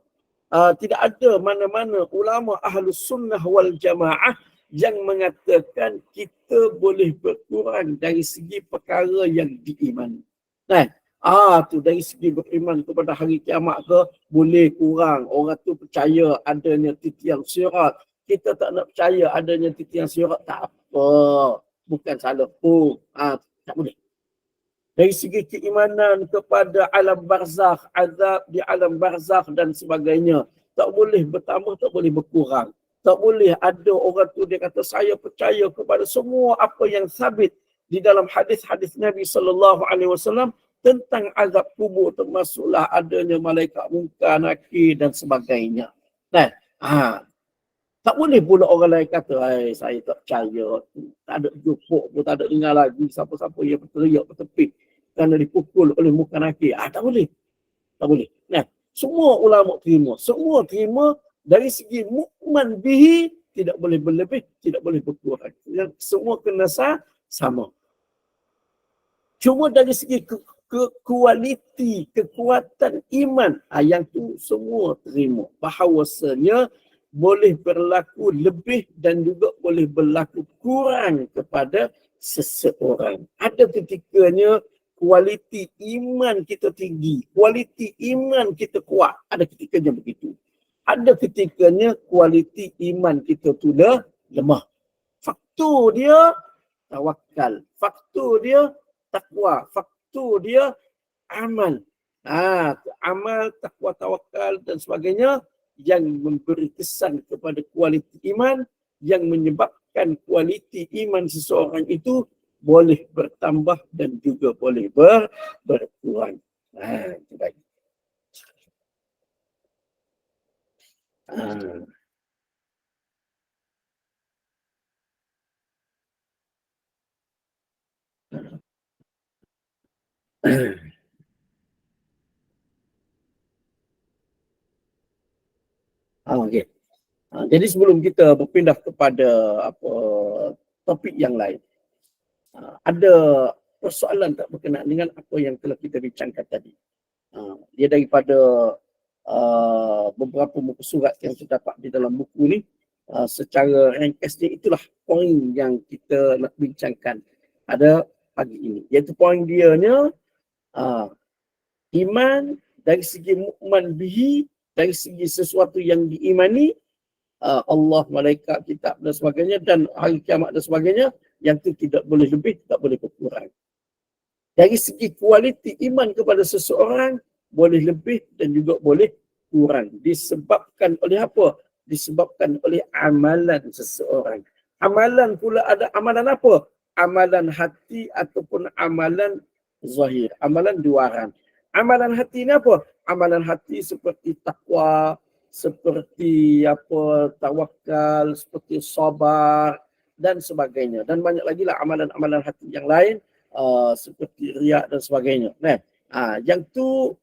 Speaker 1: tidak ada mana-mana ulama Ahlus Sunnah wal Jamaah yang mengatakan kita boleh berkurang dari segi perkara yang diimani. Tu dari segi beriman kepada hari kiamat ke, boleh kurang. Orang tu percaya adanya titian sirat. Kita tak nak percaya adanya titian sirat, tak apa. Bukan salah pun. Tak boleh. Dari segi keimanan kepada alam barzakh, azab di alam barzakh dan sebagainya, tak boleh bertambah, tak boleh berkurang. Tak boleh ada orang tu dia kata saya percaya kepada semua apa yang sabit di dalam hadis-hadis Nabi SAW tentang azab kubur, termasuklah adanya malaikat munkar, nakir dan sebagainya. Tak boleh pula orang lain kata, saya tak percaya, tak ada jumpa pun, tak ada dengar lagi siapa-siapa yang berteriak bertepik kerana dipukul oleh munkar nakir. Tak boleh. Tak boleh. Semua ulama terima. Semua terima dari segi mukman bihi tidak boleh berlebih, tidak boleh berkurang. Semua kena sama. Cuma dari segi kualiti, kekuatan iman, yang tu semua terima. Bahawasanya boleh berlaku lebih dan juga boleh berlaku kurang kepada seseorang. Ada ketikanya kualiti iman kita tinggi, kualiti iman kita kuat. Ada ketikanya begitu. Ada ketikanya kualiti iman kita tu lemah. Faktor dia tawakal. Faktor dia takwa. Faktor dia amal. Amal, takwa, tawakal dan sebagainya yang memberi kesan kepada kualiti iman, yang menyebabkan kualiti iman seseorang itu boleh bertambah dan juga boleh berkurang. Itu baik. Okey. Jadi sebelum kita berpindah kepada topik yang lain, ada persoalan tak berkenaan dengan apa yang telah kita bincangkan tadi. Dia daripada beberapa muka surat yang terdapat di dalam buku ni, secara ringkasnya itulah poin yang kita nak bincangkan pada pagi ini. Iaitu poin dia ni, iman dari segi mukman bihi, dari segi sesuatu yang diimani, Allah, malaikat, kitab dan sebagainya, dan hari kiamat dan sebagainya, yang itu tidak boleh lebih, tak boleh berkurang. Dari segi kualiti iman kepada seseorang, boleh lebih dan juga boleh kurang. Disebabkan oleh apa? Disebabkan oleh amalan seseorang. Amalan pula ada amalan apa? Amalan hati ataupun amalan zahir. Amalan luaran. Amalan hati ni apa? Amalan hati seperti takwa, seperti tawakal, seperti sabar dan sebagainya. Dan banyak lagi lah amalan-amalan hati yang lain, seperti riak dan sebagainya. Yang tu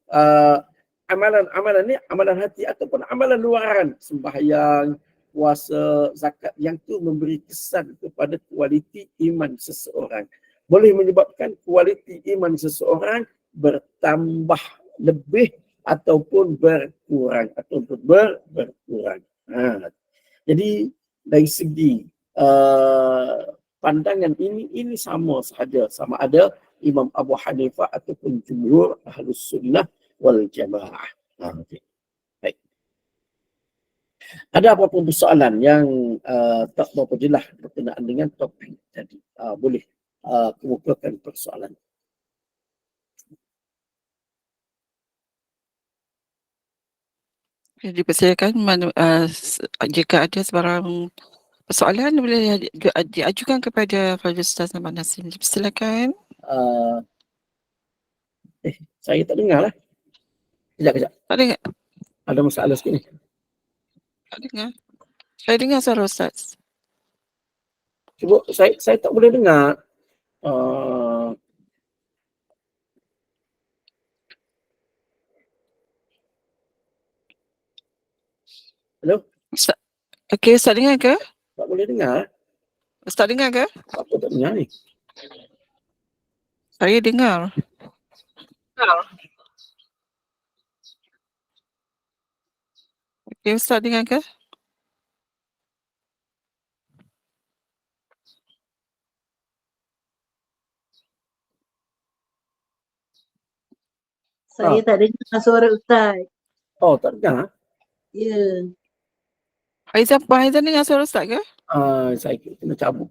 Speaker 1: amalan-amalan ni amalan hati ataupun amalan luaran, sembahyang, puasa, zakat, yang tu memberi kesan kepada kualiti iman seseorang. Boleh menyebabkan kualiti iman seseorang bertambah lebih ataupun berkurang berkurang. Jadi dari segi pandangan ini sama sahaja, sama ada Imam Abu Hanifah ataupun jumhur Ahlus Sunnah wal Jamaah. Okay. Baik. Ada apa-apa persoalan yang tak berapa jelas berkenaan dengan topik tadi? Boleh kemukakan persoalan.
Speaker 2: Dipersilakan jika ada sebarang persoalan boleh diajukan kepada Fadil Ustaz Ahmad Nasim. Dipersilakan.
Speaker 1: Saya tak dengar lah. Kejap.
Speaker 2: Tak dengar?
Speaker 1: Ada masalah sikit ni.
Speaker 2: Tak dengar. Saya dengar suara Ustaz.
Speaker 1: Cuba, saya tak boleh dengar. Hello?
Speaker 2: Ustaz. Okey, Ustaz dengar ke?
Speaker 1: Tak boleh dengar.
Speaker 2: Ustaz dengar ke?
Speaker 1: Apa tak dengar ni?
Speaker 2: Saya dengar. Okey, Ustaz dengar ke?
Speaker 3: Saya tak dengar suara Ustaz.
Speaker 1: Oh, tak dengar?
Speaker 3: Ya.
Speaker 2: Haizan dengar suara Ustaz ke?
Speaker 1: Saya kena cabut.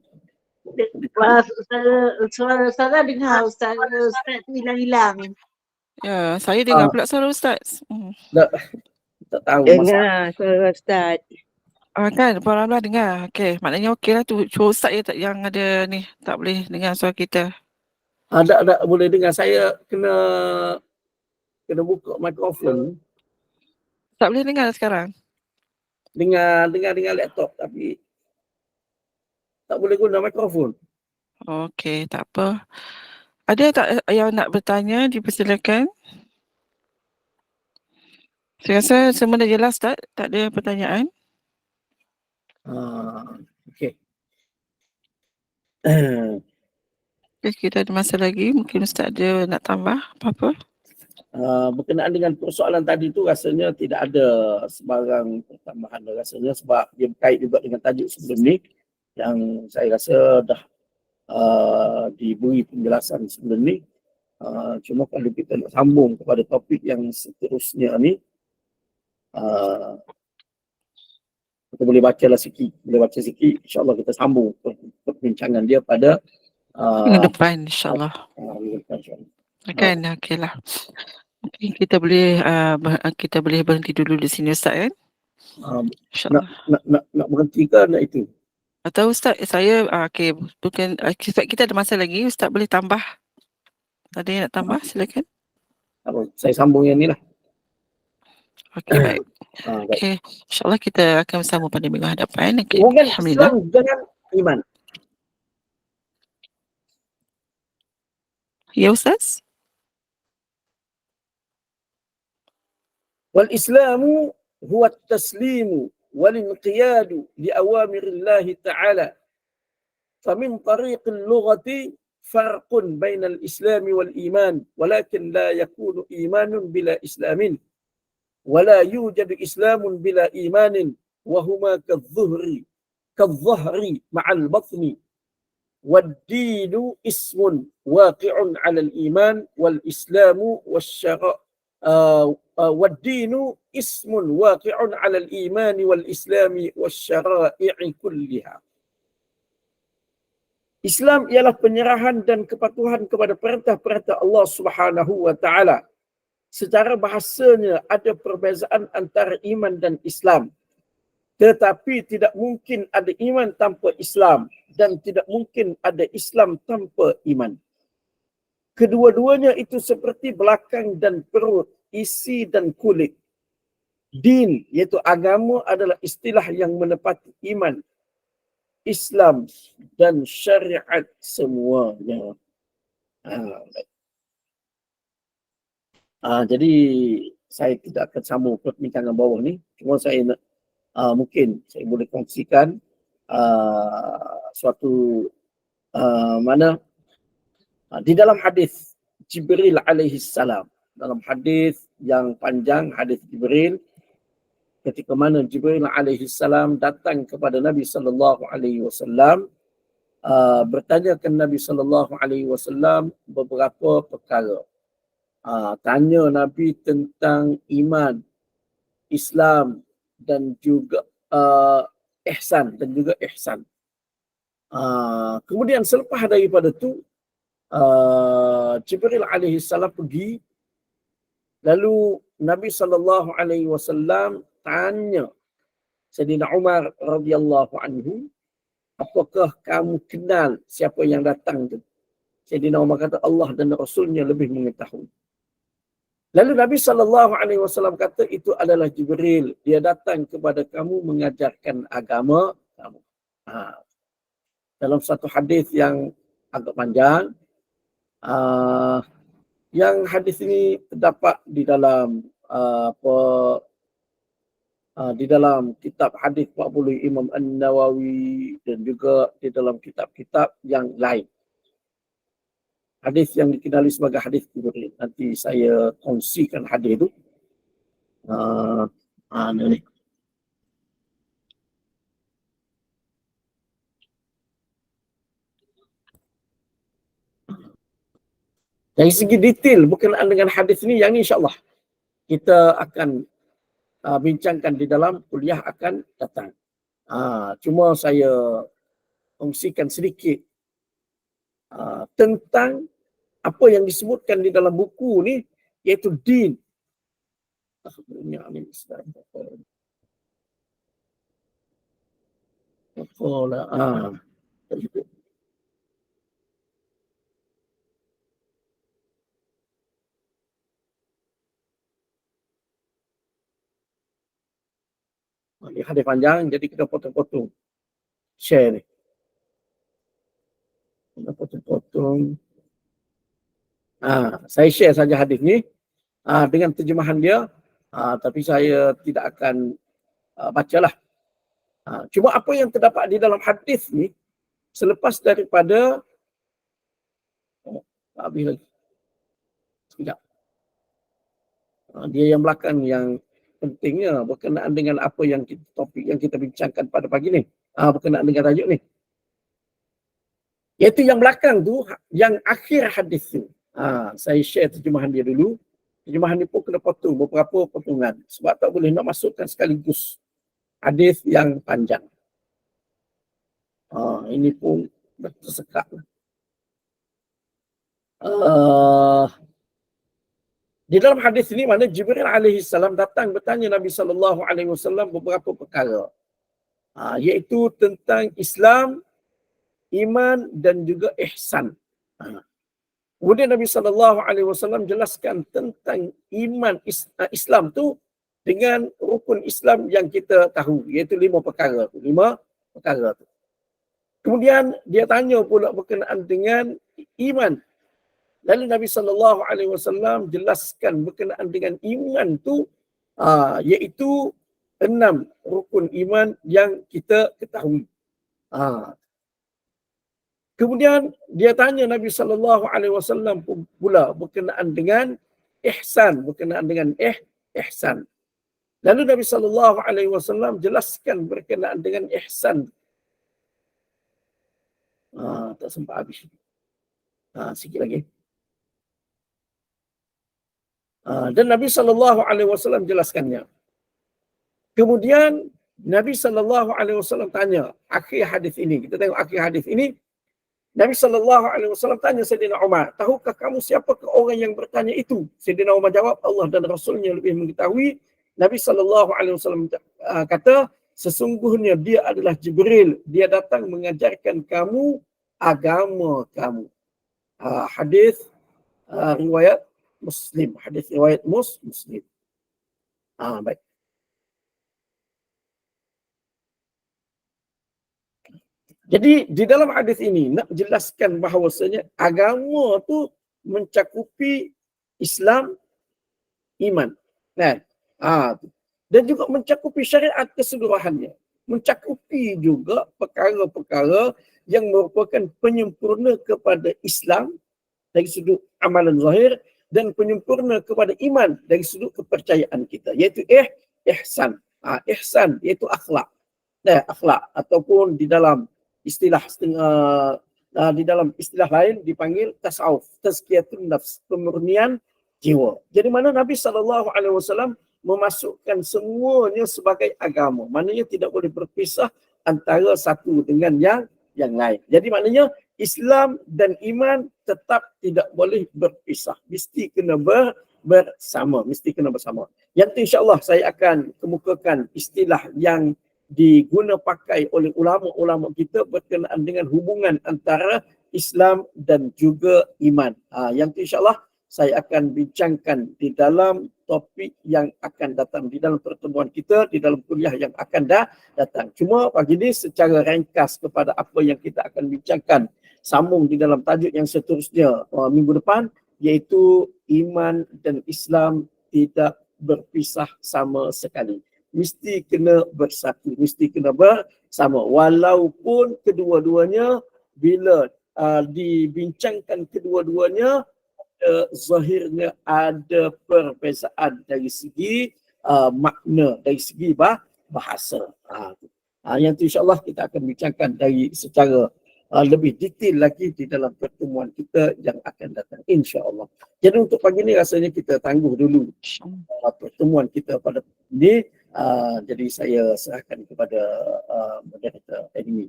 Speaker 3: Suara Ustaz dengar. Ustaz tu hilang-hilang.
Speaker 2: Ya, saya dengar pula suara Ustaz.
Speaker 1: Tak tahu
Speaker 3: dengar suara Ustaz.
Speaker 2: Kan, Puan Ramlah dengar. Okey, maknanya okey lah tu. Cuma Ustaz yang ada ni, tak boleh dengar suara kita.
Speaker 1: Ada boleh dengar. Saya kena buka mikrofon.
Speaker 2: Tak boleh dengar sekarang?
Speaker 1: Dengar laptop tapi tak boleh guna mikrofon.
Speaker 2: Okey, tak apa. Ada tak yang nak bertanya? Dipersilakan. Saya rasa semua dah jelas tak? Tak ada pertanyaan?
Speaker 1: Okey.
Speaker 2: Okay, kita ada masa lagi. Mungkin Ustaz ada nak tambah apa-apa?
Speaker 1: Berkenaan dengan persoalan tadi tu rasanya tidak ada sebarang pertambahan rasanya sebab dia berkait juga dengan tajuk sebelum ni yang saya rasa dah diberi penjelasan sebelum ni. Cuma kalau kita nak sambung kepada topik yang seterusnya ni, kita boleh bacalah sikit, insyaAllah kita sambung perbincangan dia pada
Speaker 2: Minggu depan insyaAllah.
Speaker 1: insyaAllah.
Speaker 2: Kan, okey lah. Mungkin kita boleh berhenti dulu di sini Ustaz kan?
Speaker 1: nak,
Speaker 2: InsyaAllah.
Speaker 1: nak berhenti ke nak itu?
Speaker 2: Atau Ustaz, saya okey, bukan sebab kita ada masa lagi, Ustaz boleh tambah. Ada yang nak tambah? Silakan.
Speaker 1: Saya sambung yang ni lah.
Speaker 2: Okey, baik.
Speaker 1: Baik.
Speaker 2: Okey, insyaAllah kita akan bersama pada minggu hadapan. Okey,
Speaker 1: Hubungan
Speaker 2: alhamdulillah.
Speaker 1: Islam dengan iman.
Speaker 2: Ya Ustaz?
Speaker 1: والإسلام هو التسليم والانقياد لأوامر الله تعالى فمن طريق اللغة فرق بين الإسلام والإيمان ولكن لا يكون إيمان بلا إسلام ولا يوجد إسلام بلا إيمان وهما كالظهر مع البطن والدين اسم واقع على الإيمان والإسلام والشرع والدين اسم واقع على الإيمان والإسلام والشرائع كلها. Islam ialah penyerahan dan kepatuhan kepada perintah-perintah Allah Subhanahu wa taala. Secara bahasanya ada perbezaan antara iman dan Islam. Tetapi tidak mungkin ada iman tanpa Islam dan tidak mungkin ada Islam tanpa iman. Kedua-duanya itu seperti belakang dan perut, isi dan kulit. Din, iaitu agama, adalah istilah yang menepati iman, Islam dan syariat semuanya. Jadi saya tidak akan sambung perbincangan bawah ni. Cuma saya nak, mungkin saya boleh kongsikan suatu mana di dalam hadis Jibril alaihi salam, dalam hadis yang panjang, hadis Jibril, ketika mana Jibril alaihi salam datang kepada Nabi sallallahu alaihi wasallam, bertanya ke Nabi sallallahu alaihi wasallam beberapa perkara. Tanya Nabi tentang iman, Islam dan juga ihsan dan juga ihsan. Kemudian selepas daripada tu Jibril alaihi salam pergi, lalu Nabi sallallahu alaihi wasallam tanya Sayyidina Umar radhiyallahu anhu, apakah kamu kenal siapa yang datang tu? Sayyidina Umar kata, Allah dan Rasulnya lebih mengetahui. Lalu Nabi sallallahu alaihi wasallam kata, itu adalah Jibril, dia datang kepada kamu mengajarkan agama kamu. Dalam satu hadis yang agak panjang, yang hadis ini terdapat di dalam di dalam kitab hadis 40 Imam An-Nawawi dan juga di dalam kitab-kitab yang lain. Hadis yang dikenali sebagai hadis Jibril. Nanti saya kongsikan hadis itu. Ini. Dari segi detail berkenaan dengan hadis ini, yang ini insyaAllah kita akan bincangkan di dalam kuliah akan datang. Cuma saya kongsikan sedikit tentang apa yang disebutkan di dalam buku ni, iaitu din. Ini hadis panjang, jadi kita potong-potong share ni. Kita potong-potong. Saya share saja hadis ni dengan terjemahan dia, tapi saya tidak akan bacalah. Cuma apa yang terdapat di dalam hadis ni, selepas daripada habis lagi. Sekejap. Dia yang belakang yang pentingnya berkenaan dengan apa yang topik yang kita bincangkan pada pagi ni. Berkenaan dengan tajuk ni. Iaitu yang belakang tu, yang akhir hadis tu. Saya share terjemahan dia dulu. Terjemahan ni pun kena potong beberapa potongan. Sebab tak boleh nak masukkan sekaligus hadis yang panjang. Ini pun tersekat. Di dalam hadis ini mana Jibril alaihi salam datang bertanya Nabi sallallahu alaihi wasallam beberapa perkara. Iaitu tentang Islam, iman dan juga ihsan. Kemudian Nabi sallallahu alaihi wasallam jelaskan tentang iman Islam tu dengan rukun Islam yang kita tahu, iaitu 5 perkara tu. 5 perkara tu. Kemudian dia tanya pula berkenaan dengan iman. Lalu Nabi sallallahu alaihi wasallam jelaskan berkenaan dengan iman tu iaitu 6 rukun iman yang kita ketahui. Kemudian dia tanya Nabi sallallahu alaihi wasallam pula berkenaan dengan ihsan, berkenaan dengan ihsan. Lalu Nabi sallallahu alaihi wasallam jelaskan berkenaan dengan ihsan. Tak sempat habis. Sikit lagi. Dan Nabi sallallahu alaihi wasallam jelaskannya. Kemudian Nabi sallallahu alaihi wasallam tanya akhir hadis ini. Kita tengok akhir hadis ini. Nabi sallallahu alaihi wasallam tanya Sayyidina Umar, "Tahukah kamu siapakah orang yang bertanya itu?" Sayyidina Umar jawab, "Allah dan Rasulnya lebih mengetahui." Nabi sallallahu alaihi wasallam kata, "Sesungguhnya dia adalah Jibril. Dia datang mengajarkan kamu agama kamu." Hadis riwayat Muslim. Hadis riwayat Muslim. Baik. Jadi di dalam hadis ini nak jelaskan bahawasanya agama tu mencakupi Islam, iman, kan? Dan juga mencakupi syariat keseluruhannya. Mencakupi juga perkara-perkara yang merupakan penyempurna kepada Islam dari sudut amalan zahir dan penyempurna kepada iman dari sudut kepercayaan kita, iaitu ihsan. Ihsan iaitu akhlak. Akhlak ataupun di dalam istilah di dalam istilah lain dipanggil tasawuf, tazkiyatun nafs, pemurnian jiwa. Jadi mana Nabi sallallahu alaihi wasallam memasukkan semuanya sebagai agama. Maknanya tidak boleh berpisah antara satu dengan yang lain. Jadi maknanya Islam dan iman tetap tidak boleh berpisah. Mesti kena bersama, mesti kena bersama. Yang insya-Allah saya akan kemukakan istilah yang diguna pakai oleh ulama-ulama kita berkenaan dengan hubungan antara Islam dan juga iman. Yang insya-Allah saya akan bincangkan di dalam topik yang akan datang, di dalam pertemuan kita, di dalam kuliah yang akan datang. Cuma pagi ini secara ringkas kepada apa yang kita akan bincangkan, sambung di dalam tajuk yang seterusnya minggu depan, iaitu iman dan Islam tidak berpisah sama sekali. Mesti kena bersatu, mesti kena bersama. Walaupun kedua-duanya bila dibincangkan kedua-duanya zahirnya ada perbezaan dari segi makna, dari segi bahasa. Yang itu insya-Allah kita akan bincangkan dari secara lebih detail lagi di dalam pertemuan kita yang akan datang insya-Allah. Jadi untuk pagi ini rasanya kita tangguh dulu pertemuan kita pada ini. Jadi saya serahkan kepada moderator Amy.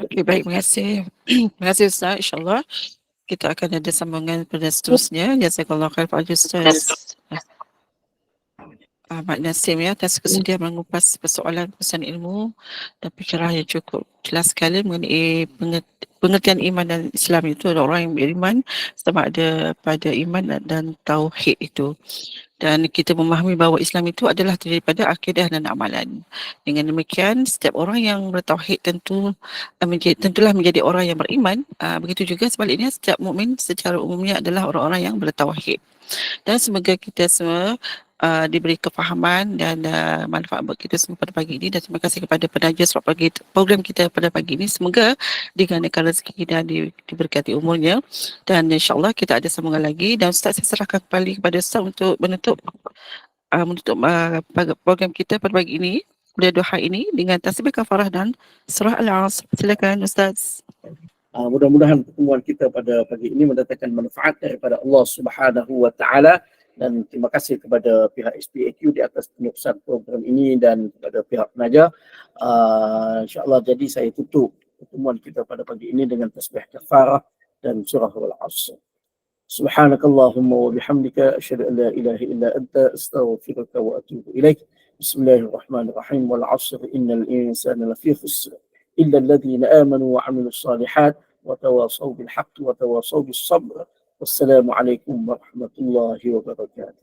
Speaker 2: Okey, baik, terima kasih. Terima kasih Ustaz. InsyaAllah kita akan ada sambungan pada seterusnya. Jazakallah khair Pak Ustaz Ahmad Nasim atas kesedia mengupas persoalan ilmu dan fikrah yang cukup jelas sekali mengenai pengertian iman dan Islam. Itu ada orang yang beriman sama ada pada iman dan tauhid itu. Dan kita memahami bahawa Islam itu adalah daripada akidah dan amalan. Dengan demikian, setiap orang yang bertauhid tentulah menjadi orang yang beriman. Begitu juga sebaliknya, setiap mukmin secara umumnya adalah orang-orang yang bertauhid. Dan semoga kita semua diberi kefahaman dan manfaat buat kita semua pada pagi ini, dan terima kasih kepada penaja sebab program kita pada pagi ini semoga digandakan rezeki dan diberkati umurnya, dan insyaAllah kita ada sambungan lagi. Dan Ustaz, saya serahkan kembali kepada Ustaz untuk menutup program kita pada pagi ini, kuliah duha ini, dengan tasbih kafarah dan surah Al-Asr. Silakan Ustaz.
Speaker 1: Mudah-mudahan pertemuan kita pada pagi ini mendatangkan manfaat daripada Allah Subhanahu wa taala, dan terima kasih kepada pihak SPAQ di atas penerusan program ini dan kepada pihak penaja. InsyaAllah, jadi saya tutup pertemuan kita pada pagi ini dengan tasbih kafarah dan surah Al-Asr. Subhanakallahumma wa bihamdika asyhadu an la ilaha illa anta astaghfiruka wa atubu ilaik. Bismillahirrahmanirrahim. Wal 'asr innal insana lafi khusr illa alladhina amanu wa 'amilus shalihat wa tawasaw bil haqqi wa tawasaw bis sabr. Wassalamualaikum warahmatullahi wabarakatuh.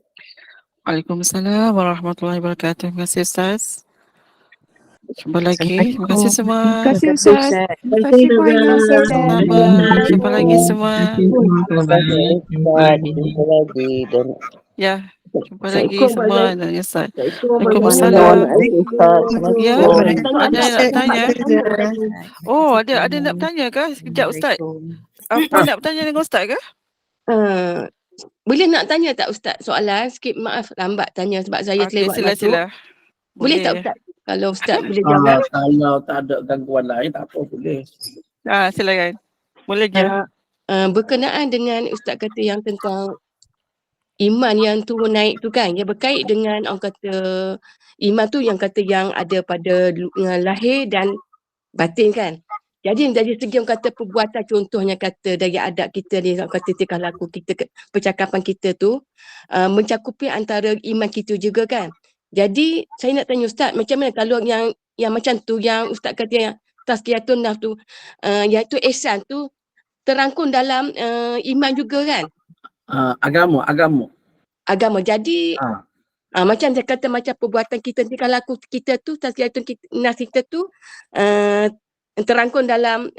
Speaker 2: Waalaikumsalam warahmatullahi wabarakatuh. Terima kasih Ustaz. Jumpa lagi. Terima kasih semua.
Speaker 4: Terima kasih Ustaz.
Speaker 3: Terima kasih banyak.
Speaker 2: Sama. Jumpa lagi semua.
Speaker 5: Jumpa lagi dan
Speaker 2: Ya, jumpa lagi
Speaker 3: Assalamualaikum
Speaker 2: semua.
Speaker 3: warahmatullahi
Speaker 2: Dan Ustaz.
Speaker 3: Waalaikumsalam.
Speaker 2: Ya,
Speaker 3: Waalaikumsalam.
Speaker 2: ada yang nak bertanya? Oh, ada nak bertanya ke? Sekejap Ustaz. Apa nak bertanya dengan Ustaz ke?
Speaker 4: Boleh nak tanya tak Ustaz soalan sikit? Maaf lambat tanya sebab saya
Speaker 2: Okey,
Speaker 4: terlewat masuk.
Speaker 2: sila.
Speaker 4: Boleh tak Ustaz? Kalau Ustaz boleh jawab.
Speaker 1: Kalau tak ada gangguan lain, tak apa, boleh.
Speaker 2: Silakan. Boleh je.
Speaker 4: Berkenaan dengan Ustaz kata yang tentang iman yang turun naik tu kan, yang berkait dengan orang kata iman tu yang kata yang ada pada lahir dan batin kan. Jadi dari segi orang kata perbuatan, contohnya kata dari adab kita ni, orang kata tingkah laku kita, percakapan kita tu mencakupi antara iman kita juga kan. Jadi saya nak tanya Ustaz, macam mana kalau yang macam tu, yang Ustaz kata yang tazkiyatun nafs tu, iaitu ihsan tu terangkum dalam iman juga kan? Agama. Jadi macam saya kata, macam perbuatan kita, tingkah laku kita tu, tazkiyatun nafs kita tu terangkum dalam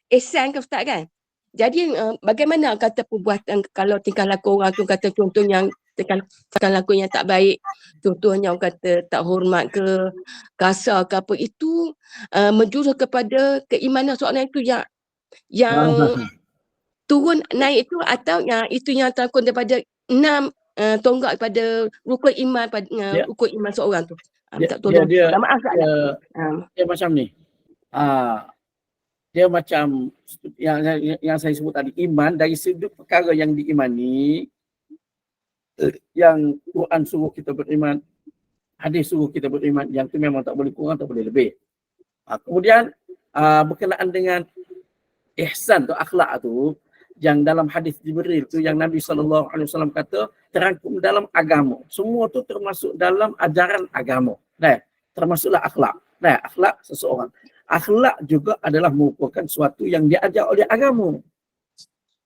Speaker 4: ihsan kan Ustaz kan? Jadi bagaimana kata perbuatan kalau tingkah laku orang tu, kata contohnya tingkah laku yang tak baik, contohnya orang kata tak hormat ke, kasar ke apa, itu menjurus kepada keimanan seorang itu yang turun naik itu, atau yang itu yang terangkum daripada 6 tonggak pada rukun iman rukun iman seorang tu. Minta tolong. Maaf Ustaz.
Speaker 1: Dia macam ni. Dia macam yang saya sebut tadi, iman dari sudut perkara yang diimani, yang Quran suruh kita beriman, hadis suruh kita beriman, yang tu memang tak boleh kurang, tak boleh lebih. Kemudian berkenaan dengan ihsan tu, akhlak tu, yang dalam hadis Jibril tu, yang Nabi SAW kata terangkum dalam agama. Semua tu termasuk dalam ajaran agama. Termasuklah akhlak. Akhlak seseorang. Akhlak juga adalah merupakan sesuatu yang diajar oleh agama.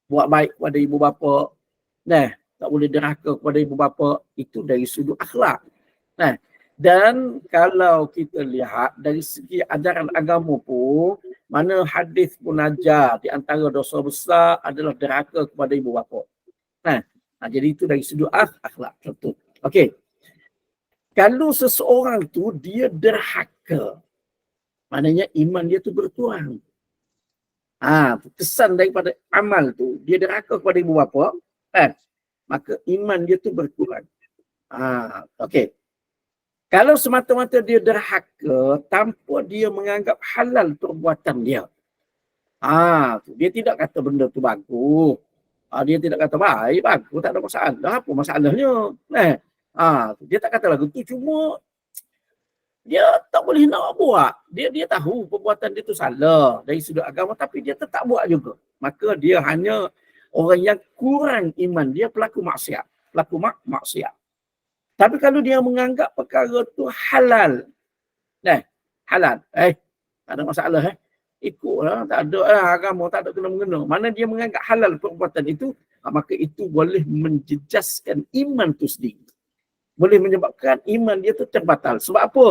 Speaker 1: Buat baik kepada ibu bapa, tak boleh derhaka kepada ibu bapa, itu dari sudut akhlak. Dan kalau kita lihat dari segi ajaran agama pun, mana hadis pun ajar di antara dosa besar adalah derhaka kepada ibu bapa. Jadi itu dari sudut akhlak. Contoh. Okey. Kalau seseorang tu dia derhaka, maknanya iman dia tu berkurang. Kesan daripada amal tu, dia derhaka kepada ibu bapa, maka iman dia tu berkurang. Okey. Kalau semata-mata dia derhaka tanpa dia menganggap halal perbuatan dia, dia tidak kata benda tu bagus. Dia tidak kata baik, bagus, tak ada masalah. Apa masalahnya? Dia tak kata lagu tu, cuma dia tak boleh nak buat. Dia tahu perbuatan dia tu salah dari sudut agama, tapi dia tetap buat juga. Maka dia hanya orang yang kurang iman, dia pelaku maksiat. Tapi kalau dia menganggap perkara tu halal, halal, tak ada masalah, ikutlah, tak ada agama, tak ada kena-mengena. Mana dia menganggap halal perbuatan itu, maka itu boleh menjejaskan iman tu sendiri. Boleh menyebabkan iman dia tu terbatal. Sebab apa?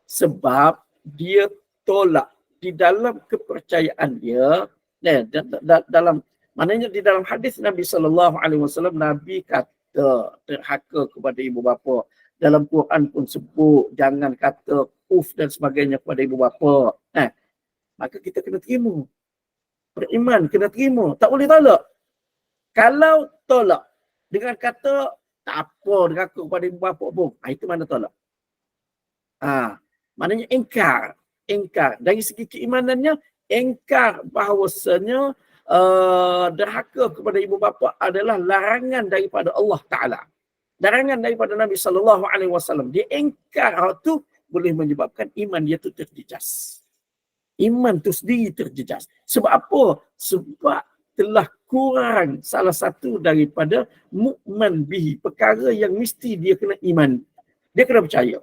Speaker 1: Sebab dia tolak di dalam kepercayaan dia, dalam maknanya di dalam hadis Nabi SAW, Nabi kata, kata terhaka kepada ibu bapa. Dalam Quran pun sebut jangan kata dan sebagainya kepada ibu bapa. Maka kita kena terima. Beriman kena terima. Tak boleh tolak. Kalau tolak dengan kata tak apa derhaka kepada ibu bapa pun, itu mana tolak. Maknanya engkar. Dari segi keimanannya, engkar bahawasanya derhaka kepada ibu bapa adalah larangan daripada Allah Ta'ala. Larangan daripada Nabi SAW. Dia engkar hal tu boleh menyebabkan iman dia tu terjejas. Iman tu sendiri terjejas. Sebab apa? Sebab telah kurang salah satu daripada mu'man bihi. Perkara yang mesti dia kena iman. Dia kena percaya.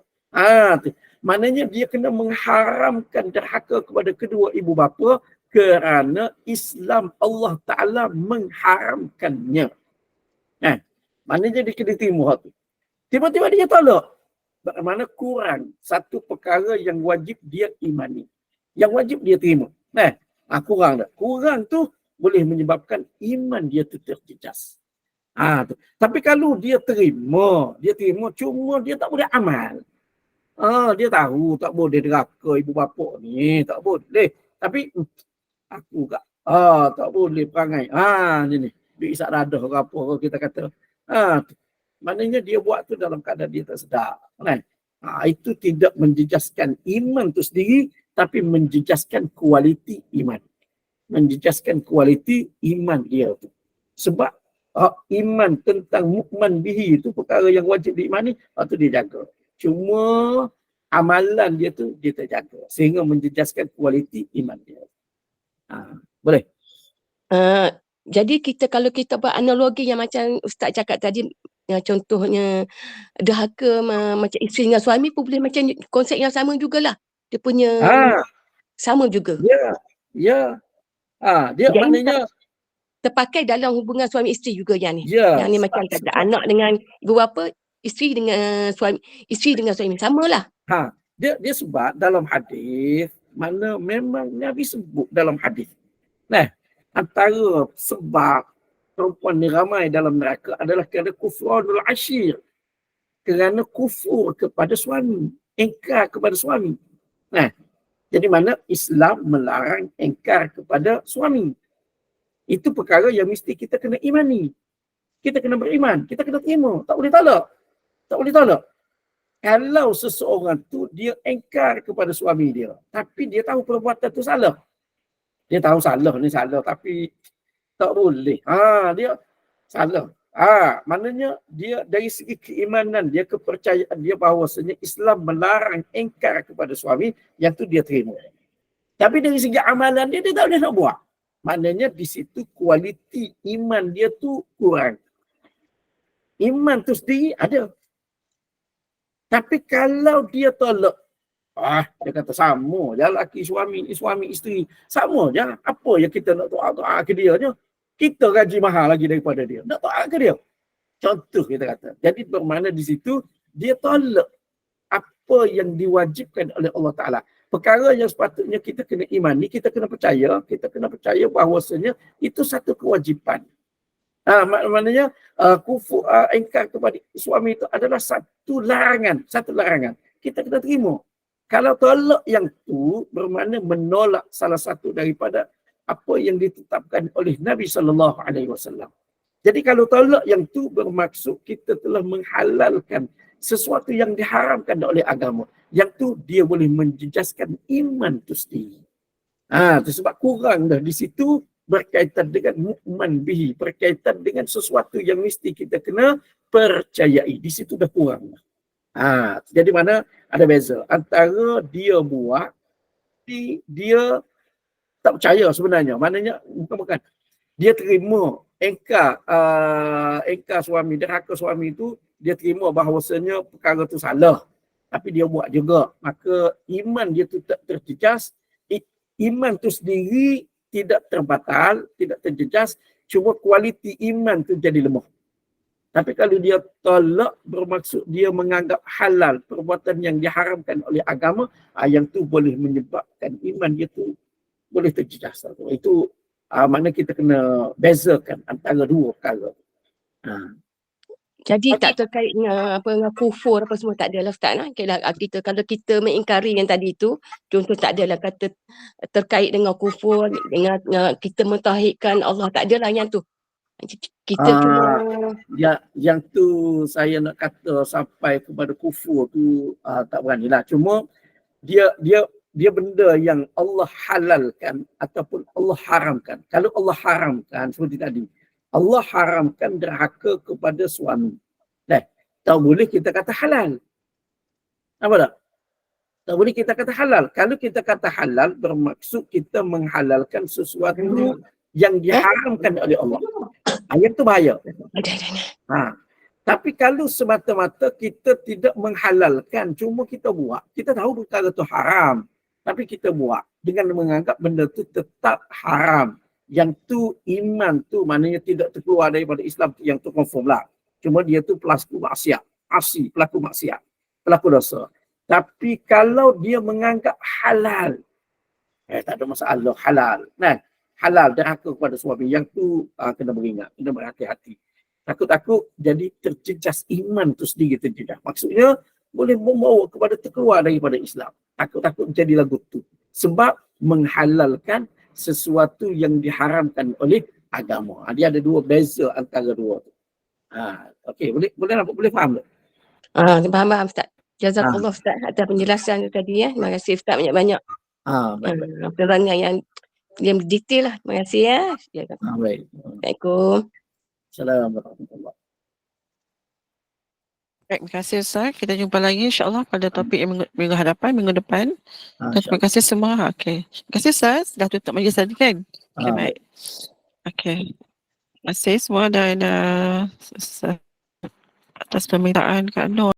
Speaker 1: Maknanya dia kena mengharamkan derhaka kepada kedua ibu bapa kerana Islam Allah Ta'ala mengharamkannya. Maknanya dia kena terima tu. Tiba-tiba dia tolak. Bagaimana kurang satu perkara yang wajib dia imani. Yang wajib dia terima. Kurang dah. Kurang tu boleh menyebabkan iman dia tu terjejas. Tapi kalau dia terima cuma dia tak boleh amal. Dia tahu tak boleh derhaka ibu bapa ni, tak boleh. Tapi aku tak boleh perangai. Ni duit isap dadah ke apa kita kata. Maknanya dia buat tu dalam keadaan dia tak sedar. Itu tidak menjejaskan iman tu sendiri, tapi menjejaskan kualiti iman. Menjejaskan kualiti iman dia tu. Sebab iman tentang mu'man bihi itu perkara yang wajib diimani, itu dia jaga. Cuma amalan dia tu dia terjaga sehingga menjejaskan kualiti iman dia. Boleh?
Speaker 4: Jadi kalau kita buat analogi yang macam Ustaz cakap tadi, yang contohnya derhaka macam isteri dengan suami pun boleh macam konsep yang sama jugalah. Dia punya sama juga.
Speaker 1: Ya. Dia
Speaker 4: jadi,
Speaker 1: maknanya
Speaker 4: terpakai dalam hubungan suami isteri juga yang ni.
Speaker 1: Ya,
Speaker 4: Yang ni macam kata anak dengan ibu bapa, isteri dengan suami samalah.
Speaker 1: Dia sebab dalam hadis mana memang Nabi sebut dalam hadis. Antara sebab perempuan ni ramai dalam neraka adalah kerana kufranul ashir. Kerana kufur kepada suami, engkar kepada suami. Jadi mana Islam melarang engkar kepada suami. Itu perkara yang mesti kita kena imani. Kita kena beriman, kita kena terima. Tak boleh tolak. Kalau seseorang tu dia engkar kepada suami dia, tapi dia tahu perbuatan tu salah. Dia tahu salah ni salah, tapi tak boleh. Dia salah. Maknanya dia dari segi keimanan dia, kepercayaan dia bahawasanya Islam melarang engkar kepada suami, yang tu dia terima. Tapi dari segi amalan dia tak boleh nak buat. Maknanya di situ kualiti iman dia tu kurang. Iman tu sendiri ada. Tapi kalau dia tolak, dia kata sama je laki suami isteri. Sama je. Apa yang kita nak doa ke dia je. Kita gaji mahal lagi daripada dia. Nak doa ke dia. Contoh kita kata. Jadi bermakna di situ dia tolak apa yang diwajibkan oleh Allah Ta'ala. Perkara yang sepatutnya kita kena imani, kita kena percaya bahawasanya itu satu kewajipan. Maknanya kufur engkar kepada suami itu adalah satu larangan. Kita kena terima. Kalau tolak yang tu bermakna menolak salah satu daripada apa yang ditetapkan oleh Nabi SAW. Jadi kalau tolak yang tu bermaksud kita telah menghalalkan sesuatu yang diharamkan oleh agama. Yang tu dia boleh menjejaskan iman tu sendiri. Itu sebab kurang dah di situ berkaitan dengan mu'man bihi, berkaitan dengan sesuatu yang mesti kita kena percayai. Di situ dah kurang. Jadi mana ada beza antara dia buat, dia tak percaya sebenarnya. Maknanya bukan. Dia terima engkar suami, derhaka suami itu, dia terima bahawasanya perkara itu salah. Tapi dia buat juga. Maka iman dia tu tak terjejas. Iman tu sendiri tidak terbatal, tidak terjejas. Cuma kualiti iman tu jadi lemah. Tapi kalau dia tolak, bermaksud dia menganggap halal perbuatan yang diharamkan oleh agama, yang tu boleh menyebabkan iman dia tu boleh terjejas. Itu makna kita kena bezakan antara dua perkara.
Speaker 4: Jadi
Speaker 1: Okey.
Speaker 4: tak terkait dengan apa dengan kufur apa semua tak adalah Ustaz. Okeylah kita kalau kita mengingkari yang tadi tu, contoh tak adalah kata terkait dengan kufur dengan kita mentauhidkan Allah, tak adalah yang tu. Kita cuma
Speaker 1: Yang tu saya nak kata sampai kepada kufur tu tak beranilah. Cuma dia benda yang Allah halalkan ataupun Allah haramkan. Kalau Allah haramkan seperti tadi, Allah haramkan derhaka kepada suami. Tak boleh kita kata halal. Apa tak? Tak boleh kita kata halal. Kalau kita kata halal, bermaksud kita menghalalkan sesuatu yang diharamkan oleh Allah. Yang tu bahaya. Tapi kalau semata-mata kita tidak menghalalkan, cuma kita buat. Kita tahu perkara tu haram, tapi kita buat dengan menganggap benda tu tetap haram. Yang tu iman tu maknanya tidak terkeluar daripada Islam, yang tu confirm lah. Cuma dia tu pelaku maksiat, pelaku maksiat, pelaku dosa. Tapi kalau dia menganggap halal, tak ada masalah, halal. Halal derhaka kepada suami, yang tu kena beringat, kena berhati-hati. Takut-takut jadi terjejas iman tu sendiri terjejas. Maksudnya boleh membawa kepada terkeluar daripada Islam. Takut-takut jadi lagu tu. Sebab menghalalkan sesuatu yang diharamkan oleh agama. Dia ada dua beza antara dua tu. Okey, boleh faham tak?
Speaker 4: Faham Ustaz. Jazakallah Ustaz atas penjelasan tu tadi ya. Terima kasih Ustaz banyak-banyak.
Speaker 1: Baik.
Speaker 4: Penerangan yang detail lah. Terima kasih ya.
Speaker 1: Baik.
Speaker 4: Assalamualaikum.
Speaker 1: Assalamualaikum.
Speaker 2: Baik, terima kasih Ustaz. Kita jumpa lagi insya-Allah pada topik yang minggu depan. Dan terima kasih semua. Okey. Terima kasih Ustaz. Dah tutup majlis tadi kan? Okey, baik. Okey. Terima kasih semua dan atas permintaan Kak Nur.